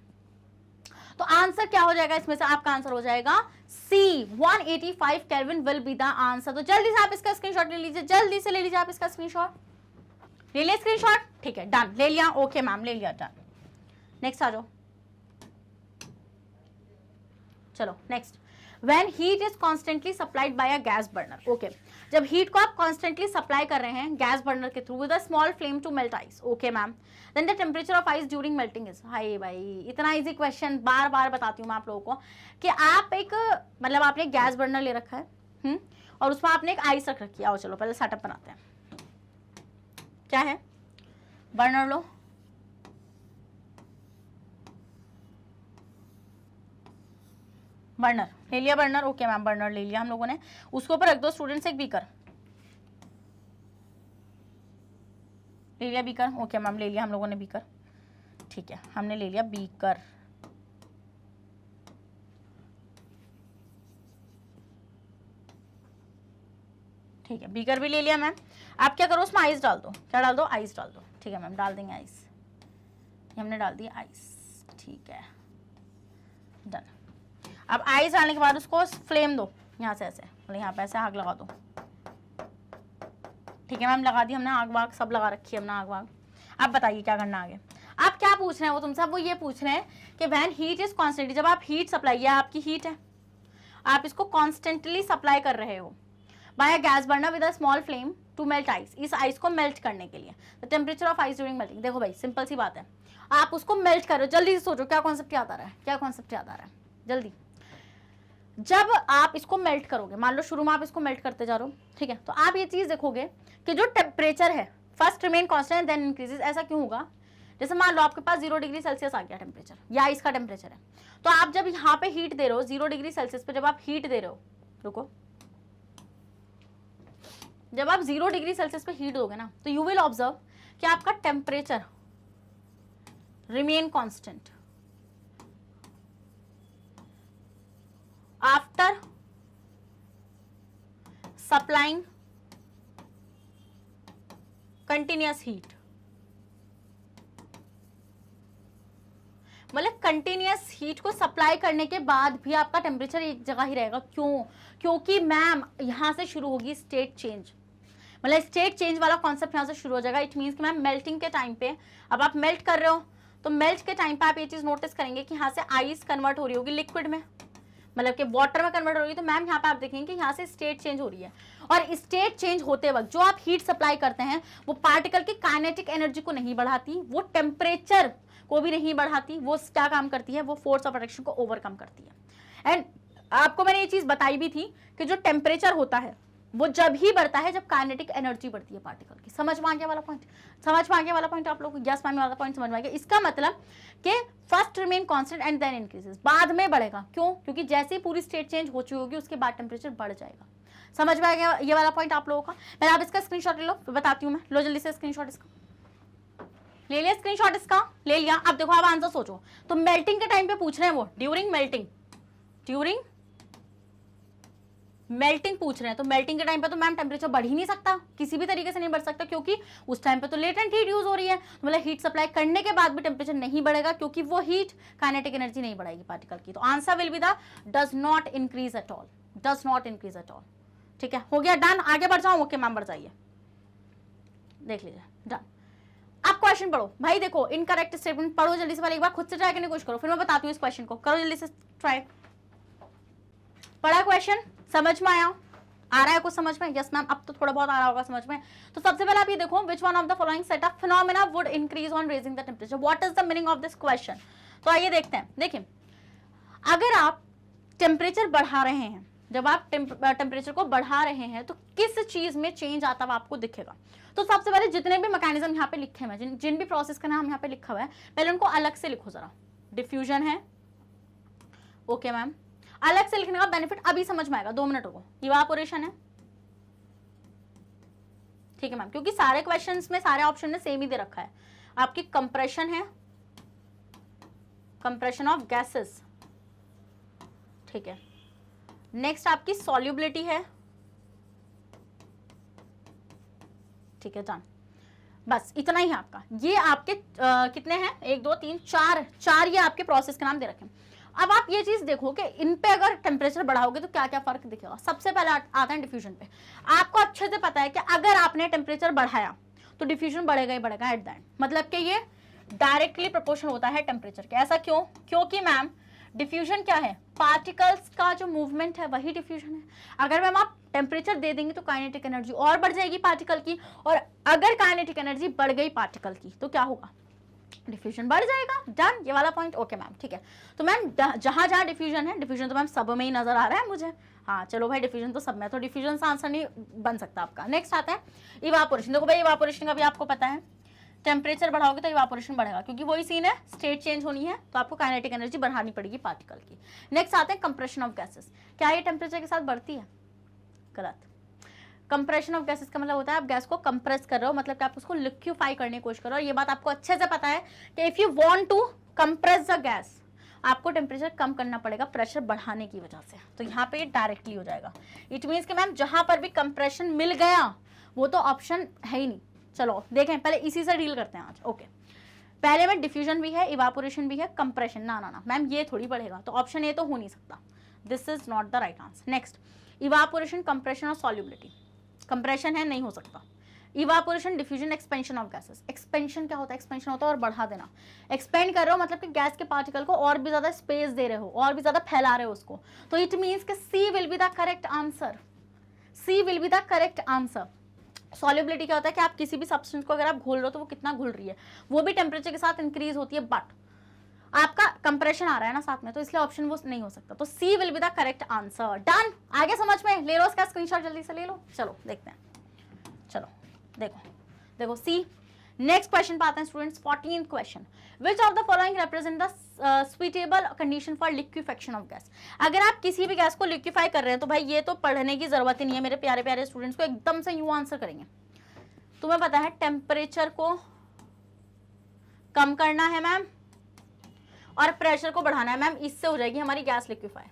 तो आंसर क्या हो जाएगा इसमें से? आपका आंसर हो जाएगा सी, 185 kelvin will be the answer. तो जल्दी से आप इसका स्क्रीनशॉट ले लीजिए, जल्दी से ले लीजिए आप इसका स्क्रीनशॉट। ले लिया स्क्रीनशॉट? ठीक है डन, ले लिया। ओके मैम, ले लिया, डन। नेक्स्ट आ जाओ। चलो next, when heat is constantly supplied by a gas burner. Okay, जब हीट को आप कॉन्स्टेंटली सप्लाई कर रहे हैं गैस बर्नर के through with a small flame to melt ice. Okay ma'am, then the temperature of ice during melting is. हाय भाई, इतना इजी क्वेश्चन बार बार बताती हूँ मैं आप लोगों को कि आप एक मतलब आपने गैस बर्नर ले रखा है और उसमें आपने एक आइस रख रखी है। आओ चलो पहले सेटअप बनाते हैं। क्या है? बर्नर लो, बर्नर ले लिया, बर्नर। ओके मैम, बर्नर ले लिया हम लोगों ने। उसके ऊपर रख दो स्टूडेंट्स एक बीकर। ले लिया बीकर? ओके मैम, ले लिया हम लोगों ने बीकर। ठीक है, हमने ले लिया बीकर। ठीक है, बीकर भी ले लिया मैम। आप क्या करो, उसमें आइस डाल दो। क्या डाल दो? आइस डाल दो। ठीक है मैम, डाल देंगे आइस। हमने डाल दी आइस। ठीक है डन। अब आइस डालने के बाद उसको फ्लेम दो यहाँ से ऐसे, मतलब यहाँ पे ऐसे आग लगा दो। ठीक है मैम, लगा दी हमने आग वाग, सब लगा रखी है हमने आग वाग। आप बताइए क्या करना आगे। आप क्या पूछ रहे हैं वो तुमसे? वो ये पूछ रहे हैं कि व्हेन हीट इज कॉन्स्टेंटली, जब आप हीट सप्लाई, या आपकी हीट है, आप इसको कॉन्स्टेंटली सप्लाई कर रहे हो by a gas burner with a small flame to melt ice, इस आइस को मेल्ट करने के लिए। The temperature of ice during melting. देखो भाई सिंपल सी बात है, आप उसको मेल्ट करो। जल्दी से सोचो क्या कॉन्सेप्ट याद आ रहा है, क्या कॉन्सेप्ट याद आ रहा है, जल्दी। जब आप इसको मेल्ट करोगे, मान लो शुरू में आप इसको मेल्ट करते जा रहे हो, ठीक है, तो आप ये चीज देखोगे कि जो टेम्परेचर है first remain constant then increases. ऐसा क्यों होगा? जैसे मान लो आपके पास 0 डिग्री सेल्सियस आ गया टेम्परेचर, या इसका टेम्परेचर है, तो आप जब यहाँ पे हीट दे रहे हो 0 डिग्री सेल्सियस पे, जब आप हीट दे रहे हो, रुको, जब आप 0 डिग्री सेल्सियस पे हीट दोगे ना, तो यू विल ऑब्जर्व कि आपका temperature remain constant after supplying continuous heat. मतलब कंटिन्यूअस हीट को सप्लाई करने के बाद भी आपका टेम्परेचर एक जगह ही रहेगा। क्यों? क्योंकि मैम यहां से शुरू होगी स्टेट चेंज, मतलब स्टेट चेंज वाला कॉन्सेप्ट यहां से शुरू हो जाएगा। इट मीन्स कि मैम मेल्टिंग के टाइम पे, अब आप मेल्ट कर रहे हो तो मेल्ट के टाइम पे आप ये चीज नोटिस करेंगे कि यहाँ से आइस कन्वर्ट हो रही होगी लिक्विड में, मतलब कि वाटर में कन्वर्ट हो रही है। तो मैम यहाँ पे आप देखेंगे कि यहाँ से स्टेट चेंज हो रही है, और स्टेट चेंज होते वक्त जो आप हीट सप्लाई करते हैं वो पार्टिकल की काइनेटिक एनर्जी को नहीं बढ़ाती, वो टेम्परेचर को भी नहीं बढ़ाती, वो क्या काम करती है, वो फोर्स ऑफ अट्रैक्शन को ओवरकम करती है। एंड आपको मैंने ये चीज बताई भी थी कि जो टेम्परेचर होता है वो जब ही बढ़ता है जब काइनेटिक एनर्जी बढ़ती है पार्टिकल की। समझ में आ गया वाला पॉइंट? समझ में आ गया वाला पॉइंट आप लोग? यस मैम, वाला पॉइंट समझ में आ गया। इसका मतलब कि first remain constant and then increases, बाद में बढ़ेगा। क्यों? क्योंकि जैसे ही पूरी स्टेट चेंज हो चुकी होगी उसके बाद टेम्परेचर बढ़ जाएगा। समझ में आ गया ये वाला पॉइंट आप लोगों का? पहले आप इसका स्क्रीनशॉट ले लो, बताती हूँ मैं। लो जल्दी से स्क्रीनशॉट इसका ले लिया, स्क्रीनशॉट इसका ले लिया। अब देखो, आप आंसर सोचो। तो मेल्टिंग के टाइम पे पूछ रहे हैं वो, ड्यूरिंग मेल्टिंग, ड्यूरिंग मेल्टिंग पूछ रहे हैं, तो मेल्टिंग के टाइम पे तो मैम टेम्परेचर बढ़ ही नहीं सकता, किसी भी तरीके से नहीं बढ़ सकता, क्योंकि उस टाइम पे तो लेटेंट हीट यूज हो रही है। तो मतलब हीट सप्लाई करने के बाद भी टेम्परेचर नहीं बढ़ेगा, क्योंकि वो हीट काइनेटिक एनर्जी नहीं बढ़ाएगी पार्टिकल की। तो answer will be the does not increase at all, does not increase at all. ठीक है, हो गया, डन। आगे बढ़ जाऊं? ओके मैम, बढ़ जाइए, देख लीजिए, डन। आप क्वेश्चन पढ़ो भाई। देखो इनकरेक्ट स्टेटमेंट पढ़ो जल्दी से, पहले एक बार खुद से ट्राई करने की कोशिश करो, फिर मैं बताती हूँ इस क्वेश्चन को। करो जल्दी से ट्राई। पढ़ा क्वेश्चन? समझ में आया? आ रहा है कुछ समझ में? यस मैम, अब तो थोड़ा बहुत आ रहा होगा समझ में। तो सबसे पहले आप ये देखो, which one of the following set of phenomena would increase on raising the temperature. What is the meaning of this question? तो आइए देखते हैं। देखिए, अगर आप टेम्परेचर बढ़ा रहे हैं, जब आप टेम्परेचर को बढ़ा रहे हैं तो किस चीज में चेंज आता हुआ आपको दिखेगा? तो सबसे पहले जितने भी मैकेनिज्म यहाँ पे लिखे हुए हैं, जिन भी प्रोसेस का नाम यहाँ पे लिखा हुआ है, पहले उनको अलग से लिखो जरा। डिफ्यूजन है, ओके मैम, अलग से लिखने का बेनिफिट अभी समझ में आएगा, 2 मिनट रुको। इवापोरेशन है, ठीक है मैम, क्योंकि सारे क्वेश्चंस में, सारे ऑप्शन में सेम ही दे रखा है। आपकी कंप्रेशन है, कंप्रेशन ऑफ गैसेस, ठीक है। नेक्स्ट आपकी सॉल्युबिलिटी है, ठीक है, डन। बस इतना ही है आपका। ये आपके कितने हैं? 1 2 3 4 ये आपके प्रोसेस के नाम दे रखे हैं। अब आप ये चीज देखो कि इन पे अगर टेम्परेचर बढ़ाओगे तो क्या क्या फर्क दिखेगा। सबसे पहले आता है डिफ्यूजन पे। आपको अच्छे से पता है कि अगर आपने टेम्परेचर बढ़ाया तो डिफ्यूजन बढ़ेगा ही बढ़ेगा एट द एंड, मतलब कि ये डायरेक्टली प्रोपोर्शन होता है टेम्परेचर के। ऐसा क्यों? क्योंकि मैम डिफ्यूजन क्या है? पार्टिकल्स का जो मूवमेंट है वही डिफ्यूजन है। अगर मैम आप टेम्परेचर दे देंगे तो काइनेटिक एनर्जी और बढ़ जाएगी पार्टिकल की, और अगर काइनेटिक एनर्जी बढ़ गई पार्टिकल की तो क्या होगा? डिफ्यूजन बढ़ जाएगा। डन, ये वाला पॉइंट ओके मैम, ठीक है। तो मैम जहां जहां डिफ्यूजन है, डिफ्यूजन तो मैम सब में ही नजर आ रहा है मुझे। हाँ चलो भाई, डिफ्यूजन तो सब में, तो डिफ्यूजन से आंसर नहीं बन सकता आपका। नेक्स्ट आता है इवापोरेशन। देखो भाई, इवापोरेशन का भी आपको पता है, टेम्परेचर बढ़ाओगे तो इवापोरेशन बढ़ेगा, क्योंकि वही सीन है, स्टेट चेंज होनी है तो आपको काइनेटिक एनर्जी बढ़ानी पड़ेगी पार्टिकल की। नेक्स्ट आते हैं कंप्रेशन ऑफ गैसेस। क्या ये टेम्परेचर के साथ बढ़ती है? गलत। कंप्रेशन ऑफ गैसेस का मतलब होता है आप गैस को कंप्रेस कर रहे हो, मतलब कि आप उसको लिक्विफाई करने की कोशिश कर रहे हो। ये बात आपको अच्छे से पता है कि if you want to compress the gas, आपको टेम्परेचर कम करना पड़ेगा प्रेशर बढ़ाने की वजह से। तो यहाँ पे ये डायरेक्टली हो जाएगा। इट मीन्स कि मैम जहां पर भी कंप्रेशन मिल गया वो तो ऑप्शन है ही नहीं। चलो देखें, पहले इसी से डील करते हैं आज। ओके, पहले में डिफ्यूजन भी है, इवापोरेशन भी है, कंप्रेशन ना मैम ये थोड़ी बढ़ेगा, तो ऑप्शन ए तो हो नहीं सकता। This is not the right answer. Next, evaporation, compression और सॉल्युबिलिटी। कंप्रेशन है, नहीं हो सकता। Evaporation, diffusion, expansion of gases. Expansion क्या होता है? एक्सपेंशन होता है और बढ़ा देना। एक्सपेंड कर रहे हो मतलब कि गैस के पार्टिकल को और भी ज्यादा स्पेस दे रहे हो, और भी ज्यादा फैला रहे हो उसको। तो इट मीन्स कि C will be the correct answer. C will be the correct answer. Solubility क्या होता है कि आप किसी भी सब्सटेंस को अगर आप घोल रहे हो तो वो कितना घुल रही है, वो भी टेम्परेचर के साथ इंक्रीज होती है, बट आपका कंप्रेशन आ रहा है ना साथ में, तो इसलिए ऑप्शन वो नहीं हो सकता, तो C will be the correct answer. Done, आगे समझ में, ले लो इसका स्क्रीनशॉट जल्दी से ले लो। चलो देखते हैं, चलो देखो सी। नेक्स्ट क्वेश्चन पे आते हैं students, 14th question, which of the following represent the suitable condition for liquefaction of gas. अगर आप किसी भी गैस को लिक्विफाई कर रहे हैं तो भाई ये तो पढ़ने की जरूरत ही नहीं है मेरे प्यारे प्यारे स्टूडेंट्स को, एकदम से यूं आंसर करेंगे। तुम्हें पता है टेम्परेचर को कम करना है मैम और प्रेशर को बढ़ाना है मैम, इससे हो जाएगी हमारी गैस लिक्विफाई।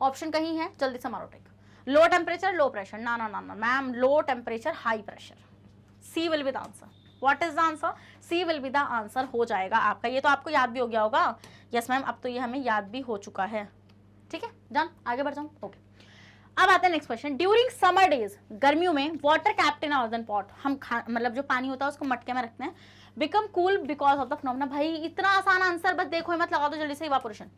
ऑप्शन कहीं है, जल्दी से मारो टिक। लो टेम्परेचर लो प्रेशर, ना ना ना ना ma'am, low temperature high pressure. C will be the answer. What is the answer? C will be the answer हो जाएगा आपका। ये तो आपको याद भी हो गया होगा। यस मैम, अब तो ये हमें याद भी हो चुका है। ठीक है, डन, आगे बढ़ जाऊं। ओके, अब आते हैं next question. During summer days, गर्मियों में water kept in earthen pot, हम मतलब जो पानी होता है उसको मटके में रखते हैं, become cool because of the phenomena. भाई इतना आसान आंसर, बस देखो मत लगा दो जल्दी से, इवापोरेशन।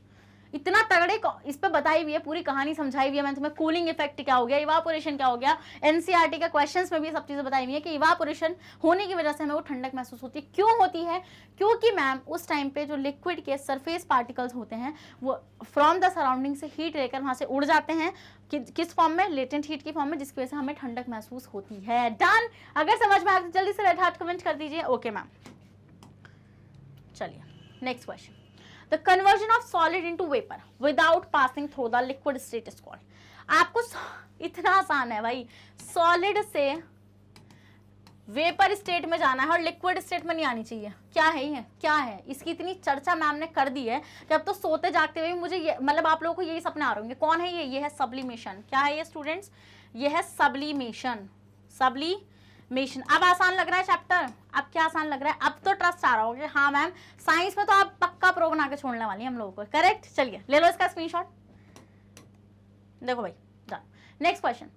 इतना तगड़े इस पे बताई हुई है, पूरी कहानी समझाई हुई है मैंने तुम्हें। कूलिंग इफेक्ट क्या हो गया, इवापोरेशन क्या हो गया, एनसीईआरटी के क्वेश्चंस में भी सब चीजें बताई हुई है कि इवापोरेशन होने की वजह से हमें वो ठंडक महसूस होती है। क्यों होती है? क्योंकि मैम उस टाइम पे जो लिक्विड के सरफेस पार्टिकल्स होते हैं वो फ्रॉम द सराउंडिंग से हीट लेकर वहां से उड़ जाते हैं, किस फॉर्म में? लेटेंट हीट की फॉर्म में, जिसकी वजह से हमें ठंडक महसूस होती है। डन, अगर समझ में आए तो जल्दी से रेड हार्ट कमेंट कर दीजिए। ओके मैम, चलिए next question. The conversion of solid into vapor without passing through the liquid state is called। आपको इतना आसान है भाई, सॉलिड से वेपर स्टेट में जाना है और लिक्विड स्टेट में नहीं आनी चाहिए। क्या है ये, क्या है? इसकी इतनी चर्चा मैम ने कर दी है कि अब तो सोते जागते हुए मुझे ये, मतलब आप लोगों को यही सपने आ रहे होंगे। कौन है ये है सब्लिमेशन। क्या है ये स्टूडेंट्स? ये है सब्लिमेशन। सब्लिमेशन। अब आसान लग रहा है चैप्टर? अब क्या आसान लग रहा है? अब तो ट्रस्ट आ रहा होगा कि हाँ मैम साइंस में तो आप पक्का प्रो बना के छोड़ने वाली हैं हम लोगों को। करेक्ट, चलिए ले लो इसका स्क्रीनशॉट। देखो भाई, next question.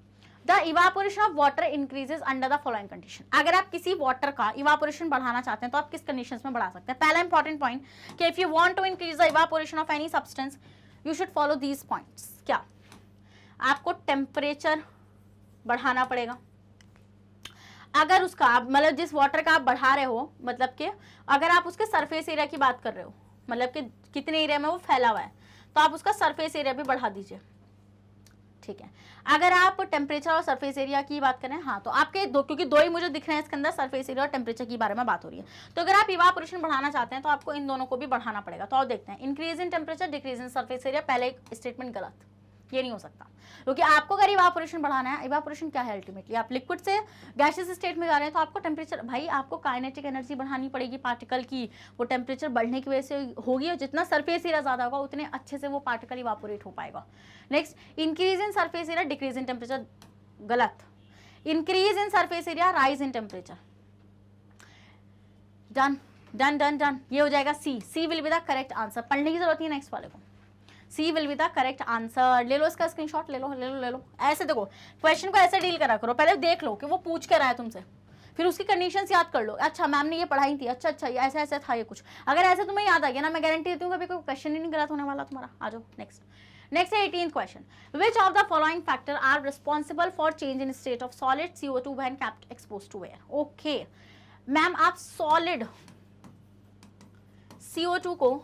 The evaporation of water increases under the following condition. अगर आप किसी वाटर का इवापोरेशन बढ़ाना चाहते हैं तो आप किस कंडीशंस में बढ़ा सकते हैं? पहला इंपॉर्टेंट पॉइंट कि if you want to increase the evaporation of any substance you should follow these points. क्या? आपको टेम्परेचर बढ़ाना पड़ेगा। अगर उसका मतलब जिस वाटर का आप बढ़ा रहे हो, मतलब कि अगर आप उसके सरफेस एरिया की बात कर रहे हो, मतलब कि कितने एरिया में वो फैला हुआ है, तो आप उसका सरफेस एरिया भी बढ़ा दीजिए। ठीक है, अगर आप टेम्परेचर और सरफेस एरिया की बात करें, हाँ तो आपके दो, क्योंकि दो ही मुझे दिख रहे हैं इसके अंदर, सरफेस एरिया और टेम्परेचर की बारे में बात हो रही है। तो अगर आप इवापोरेशन बढ़ाना चाहते हैं तो आपको इन दोनों को भी बढ़ाना पड़ेगा। तो आप देखते हैं, increase in temperature decrease in surface area. पहले एक स्टेटमेंट गलत, ये नहीं हो सकता, क्योंकि आपको अगर इवापोरेशन बढ़ाना है, इवापोरेशन क्या है अल्टीमेटली, आप लिक्विड से गैसियस स्टेट में जा रहे हैं तो आपको टेम्परेचर, भाई आपको काइनेटिक एनर्जी बढ़ानी पड़ेगी पार्टिकल की, वो टेम्परेचर बढ़ने की वजह से होगी, और जितना सरफेस एरिया ज्यादा होगा उतने अच्छे से वो पार्टिकल इवापोरेट हो पाएगा। Next, increase in surface area decrease in temperature, गलत। Increase in surface area rise in temperature. Done done done done, ये हो जाएगा C. C will be the correct answer. पढ़ने की जरूरत नहीं है नेक्स्ट वाले को, C will be the correct answer. ले लो इसका स्क्रीनशॉट, ले लो ले लो ले लो। ऐसे देखो, क्वेश्चन को ऐसे डील करा करो, पहले देख लो कि वो पूछ कर रहा है तुमसे, फिर उसकी कंडीशंस याद कर लो। अच्छा मैम ने ये पढ़ाई थी, अच्छा अच्छा ऐसे ऐसे था ये कुछ। अगर ऐसे तुम्हें याद आ गया ना, मैं गारंटी देती हूँ कभी कोई क्वेश्चन ही नहीं गलत होने वाला तुम्हारा। आ जाओ नेक्स्ट। नेक्स्ट है 18th question. Which of the following factor are responsible for change in state of solid CO2 when kept exposed to air. Okay ma'am, आप सॉलिड CO2 को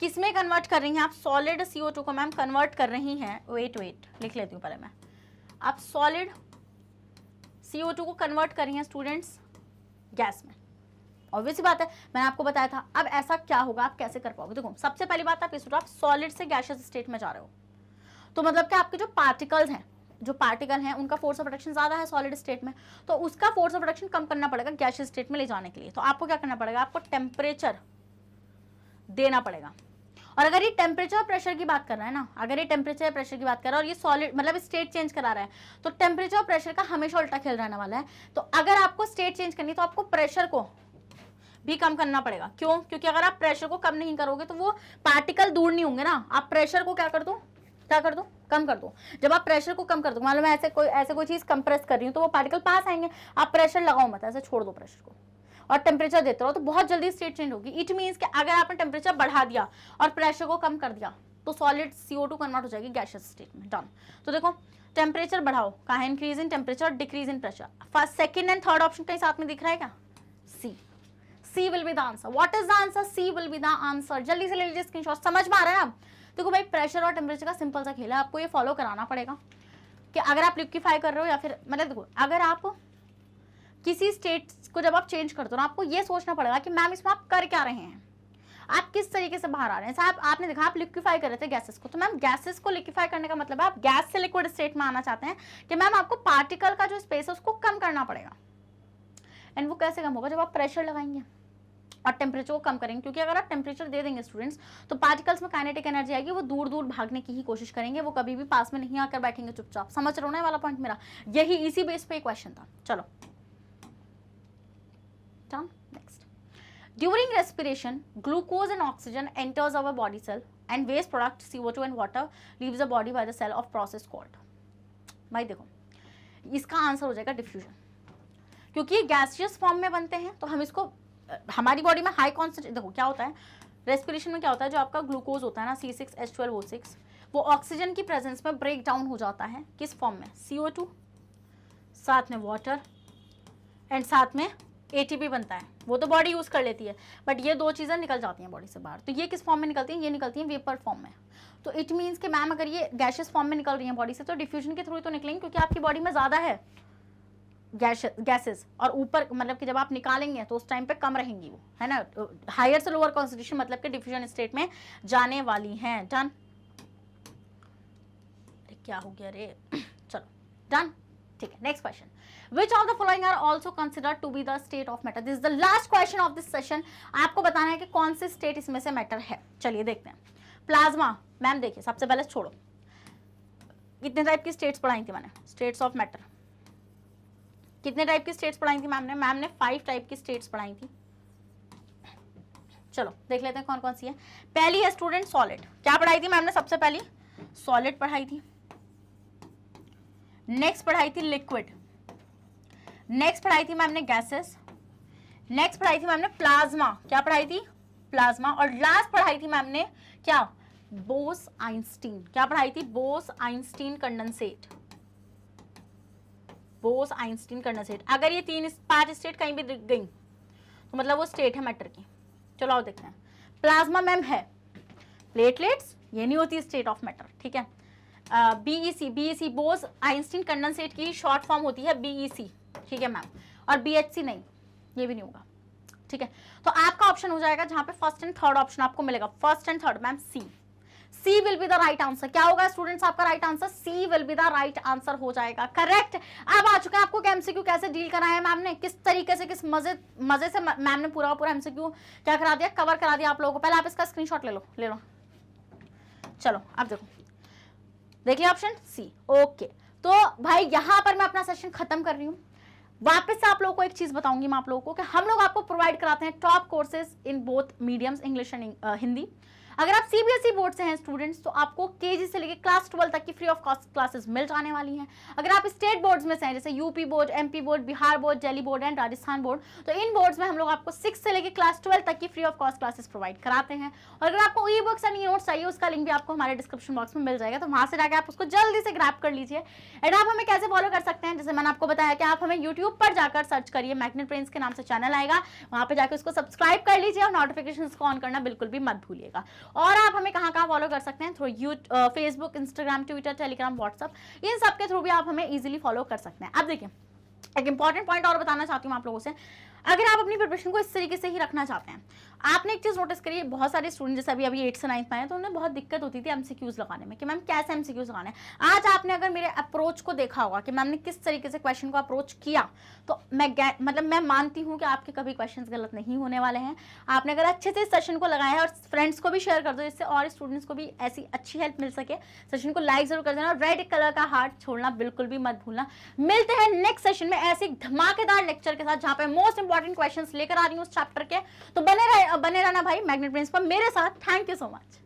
किस में कन्वर्ट कर रही हैं? आप सॉलिड CO2 को मैम कन्वर्ट कर रही हैं, वेट लिख लेती हूँ पहले मैं। आप सॉलिड CO2 को कन्वर्ट कर रही हैं स्टूडेंट्स गैस में। ऑब्वियस बात है, मैंने आपको बताया था। अब ऐसा क्या होगा, आप कैसे कर पाओगे? देखो सबसे पहली बात आप ये सोचो, आप सॉलिड से गैसियस स्टेट में जा रहे हो, तो मतलब कि आपके जो पार्टिकल्स हैं, जो पार्टिकल हैं उनका फोर्स ऑफ अट्रैक्शन ज्यादा है सॉलिड स्टेट में, तो उसका फोर्स ऑफ अट्रैक्शन कम करना पड़ेगा गैसियस स्टेट में ले जाने के लिए। तो आपको क्या करना पड़ेगा? आपको टेम्परेचर देना पड़ेगा। और अगर ये टेम्परेचर और प्रेशर की बात कर रहा है ना, अगर ये टेम्परेचर प्रेशर की बात कर रहा है और ये सॉलिड मतलब स्टेट चेंज करा रहा है, तो टेम्परेचर और प्रेशर का हमेशा उल्टा खेल रहने वाला है। तो अगर आपको स्टेट चेंज करनी है तो आपको प्रेशर को भी कम करना पड़ेगा। क्यों? क्योंकि अगर आप प्रेशर को कम नहीं करोगे तो वो पार्टिकल दूर नहीं होंगे ना। आप प्रेशर को क्या कर दो, कम कर दो। जब आप प्रेशर को कम कर दो, मान लो मैं ऐसे कोई चीज कंप्रेस कर रही हूँ तो वो पार्टिकल पास आएंगे। आप प्रेशर लगाओ मत, ऐसे छोड़ दो प्रेशर को और टेम्परेचर देते रहो, तो बहुत जल्दी स्टेट चेंज होगी। इट मीन्स कि अगर आपने टेम्परेचर बढ़ा दिया और प्रेशर को कम कर दिया तो सॉलिड CO2 कन्वर्ट हो जाएगी गैसियस स्टेट में। डन। तो देखो टेम्परेचर बढ़ाओ, कहाँ है? Increase in temperature, decrease in pressure. First, second and third option कहीं साथ में दिख रहा है क्या? C will be the answer. What is the answer? C will be the answer. जल्दी से ले लीजिए स्क्रीनशॉट। समझ में आ रहा है ना? देखो भाई, प्रेशर और टेम्परेचर का सिंपल सा खेल है, आपको ये फॉलो कराना पड़ेगा कि अगर आप लिक्विफाई कर रहे हो या फिर मतलब देखो, अगर आप किसी स्टेट को जब आप चेंज करते हो ना, आपको ये सोचना पड़ेगा कि मैम इसमें आप कर क्या रहे हैं, आप किस तरीके से बाहर आ रहे हैं। साहब आपने देखा आप लिक्विफाई कर रहे थे गैसेस को, तो मैम गैसेस को लिक्विफाई करने का मतलब है आप गैस से लिक्विड स्टेट में आना चाहते हैं कि मैम आपको पार्टिकल का जो स्पेस है उसको कम करना पड़ेगा। एंड वो कैसे कम होगा? जब आप प्रेशर लगाएंगे और टेम्परेचर को कम करेंगे, क्योंकि अगर आप टेम्परेचर दे देंगे स्टूडेंट्स तो पार्टिकल्स में काइनेटिक एनर्जी आएगी, वो दूर दूर भागने की ही कोशिश करेंगे, वो कभी भी पास में नहीं आकर बैठेंगे चुपचाप। समझ रहे हो ना वाला पॉइंट मेरा? यही इसी बेस पे क्वेश्चन था। चलो next. During respiration, glucose and oxygen enters our body cell and waste product CO2 and water leaves the body by the cell of process called। भाई देखो, इसका आंसर हो जाएगा डिफ्यूजन, क्योंकि गैसियस फॉर्म में बनते हैं तो हम इसको हमारी बॉडी में हाई कॉन्सेंट्रेशन, देखो क्या होता है रेस्पिरेशन में, क्या होता है जो आपका ग्लूकोज होता है ना C6H12O6, वो ऑक्सीजन की प्रेजेंस में ब्रेक डाउन हो जाता है किस फॉर्म में? CO2, साथ में वाटर एंड साथ में ATP बनता है, वो तो बॉडी यूज कर लेती है, बट ये दो चीजें निकल जाती हैं बॉडी से बाहर। तो ये किस फॉर्म में निकलती हैं? ये निकलती हैं वेपर फॉर्म में। तो इट मीन्स कि मैम अगर ये गैशियस फॉर्म में निकल रही हैं बॉडी से तो डिफ्यूजन के थ्रू तो निकलेंगे, क्योंकि आपकी बॉडी में ज्यादा है गैसेस, और ऊपर मतलब कि जब आप निकालेंगे तो उस टाइम पे कम रहेंगी वो, है ना? हायर से लोअर कॉन्सेंट्रेशन मतलब कि डिफ्यूजन स्टेट में जाने वाली हैं। डन? क्या हो गया रे? चलो डन, ठीक है। Next question, which of the following are also considered to be the state of matter? this is the last question of this session। आपको बताना है कि कौन से स्टेट इसमें से मैटर है। चलिए देखते हैं। प्लाज्मा, मैम देखिए सबसे पहले छोड़ो, कितने टाइप की स्टेट्स पढ़ाई थी मैंने? स्टेट्स ऑफ मैटर कितने टाइप की स्टेट्स पढ़ाई थी मैम ने 5 टाइप की स्टेट्स पढ़ाई थी। चलो देख लेते हैं कौन कौन सी है। पहली है स्टूडेंट सॉलिड। क्या पढ़ाई थी मैम ने? सबसे पहली सॉलिड पढ़ाई थी। नेक्स्ट पढ़ाई थी लिक्विड। नेक्स्ट पढ़ाई थी मैम ने गैसेस। नेक्स्ट पढ़ाई थी मैम ने प्लाज्मा। क्या पढ़ाई थी? प्लाज्मा। और लास्ट पढ़ाई थी मैम ने क्या? बोस आइंस्टीन। क्या पढ़ाई थी? Bose Einstein condensate. Bose Einstein condensate. अगर ये 5 स्टेट कहीं भी दिख गई तो मतलब वो स्टेट है मैटर की। चलो आओ देखते हैं। प्लाज्मा मैम है, प्लेटलेट्स ये नहीं होती स्टेट ऑफ मैटर, ठीक है। बीईसी बोस आइंस्टीन कंडेंसेट की शॉर्ट फॉर्म होती है बीईसी, ठीक है मैम। और बीएचसी नहीं, ये भी नहीं होगा, ठीक है। तो आपका ऑप्शन हो जाएगा जहां पे फर्स्ट एंड थर्ड ऑप्शन आपको मिलेगा, first and third ma'am C will be the right answer. क्या होगा स्टूडेंट्स आपका right answer? C will be the right answer हो जाएगा, करेक्ट। अब आ चुका है आपको एमसीक्यू कैसे डील कराया है मैम ने, किस तरीके से, किस मजे से मैम ने पूरा एमसीक्यू क्या करा दिया, कवर करा दिया आप लोगों को। पहले आप इसका स्क्रीनशॉट ले लो। चलो अब देखो, देख लिया ऑप्शन सी, ओके। तो भाई यहां पर मैं अपना सेशन खत्म कर रही हूँ। वापस से आप लोगों को एक चीज बताऊंगी मैं आप लोगों को कि हम लोग आपको प्रोवाइड कराते हैं top courses in both mediums, English and Hindi. अगर आप सीबीएसई बोर्ड से हैं स्टूडेंट्स तो आपको केजी से लेकर क्लास 12 तक की फ्री ऑफ कॉस्ट क्लासेस मिल जाने वाली हैं। अगर आप स्टेट बोर्ड्स में से हैं जैसे UP board, MP board, Bihar board, Delhi board and Rajasthan board, तो इन बोर्ड्स में हम लोग आपको 6 से लेकर क्लास 12 तक की free of cost classes provide कराते हैं। और अगर आपको e books and e notes चाहिए उसका लिंक भी आपको हमारे डिस्क्रिप्शन बॉक्स में मिल जाएगा, तो वहां से जाकर आप उसको जल्दी से ग्रैब कर लीजिए। एंड आप हमें कैसे फॉलो कर सकते हैं, जैसे मैंने आपको बताया कि आप हमें यूट्यूब पर जाकर सर्च करिए, मैग्नेट ब्रेन्स के नाम से चैनल आएगा, वहां पे जाकर उसको सब्सक्राइब कर लीजिए और नोटिफिकेशन को ऑन करना बिल्कुल भी मत भूलिएगा। और आप हमें कहाँ फॉलो कर सकते हैं? Through Facebook, Instagram, Twitter, Telegram, WhatsApp, इन सब के थ्रू भी आप हमें इजीली फॉलो कर सकते हैं। अब देखिए एक इंपॉर्टेंट पॉइंट और बताना चाहती हूँ आप लोगों से। अगर आप अपनी प्रिपरेशन को इस तरीके से ही रखना चाहते हैं, आपने एक चीज नोटिस करी, बहुत सारे स्टूडेंट जैसे अभी 8th से 9th में आए तो उन्हें बहुत दिक्कत होती थी एमसीक्यूज लगाने में कि मैम कैसे एमसीक्यूज लगाने हैं। आज आपने अगर मेरे अप्रोच को देखा होगा कि मैम ने किस तरीके से क्वेश्चन को अप्रोच किया, तो मैं मानती हूँ कि आपके कभी क्वेश्चन गलत नहीं होने वाले हैं। आपने अगर अच्छे से इस सेशन को लगाया है और फ्रेंड्स को भी शेयर कर दो, जिससे और स्टूडेंट्स को भी ऐसी अच्छी हेल्प मिल सके। सेशन को लाइक जरूर कर देना और रेड कलर का हार्ट छोड़ना बिल्कुल भी मत भूलना। मिलते हैं नेक्स्ट सेशन में ऐसे धमाकेदार लेक्चर के साथ जहां पे मोस्ट इंपॉर्टेंट क्वेश्चंस लेकर आ रही हूँ उस चैप्टर के। तो बने रहना भाई मैग्नेट ब्रेन्स पर मेरे साथ। Thank you so much.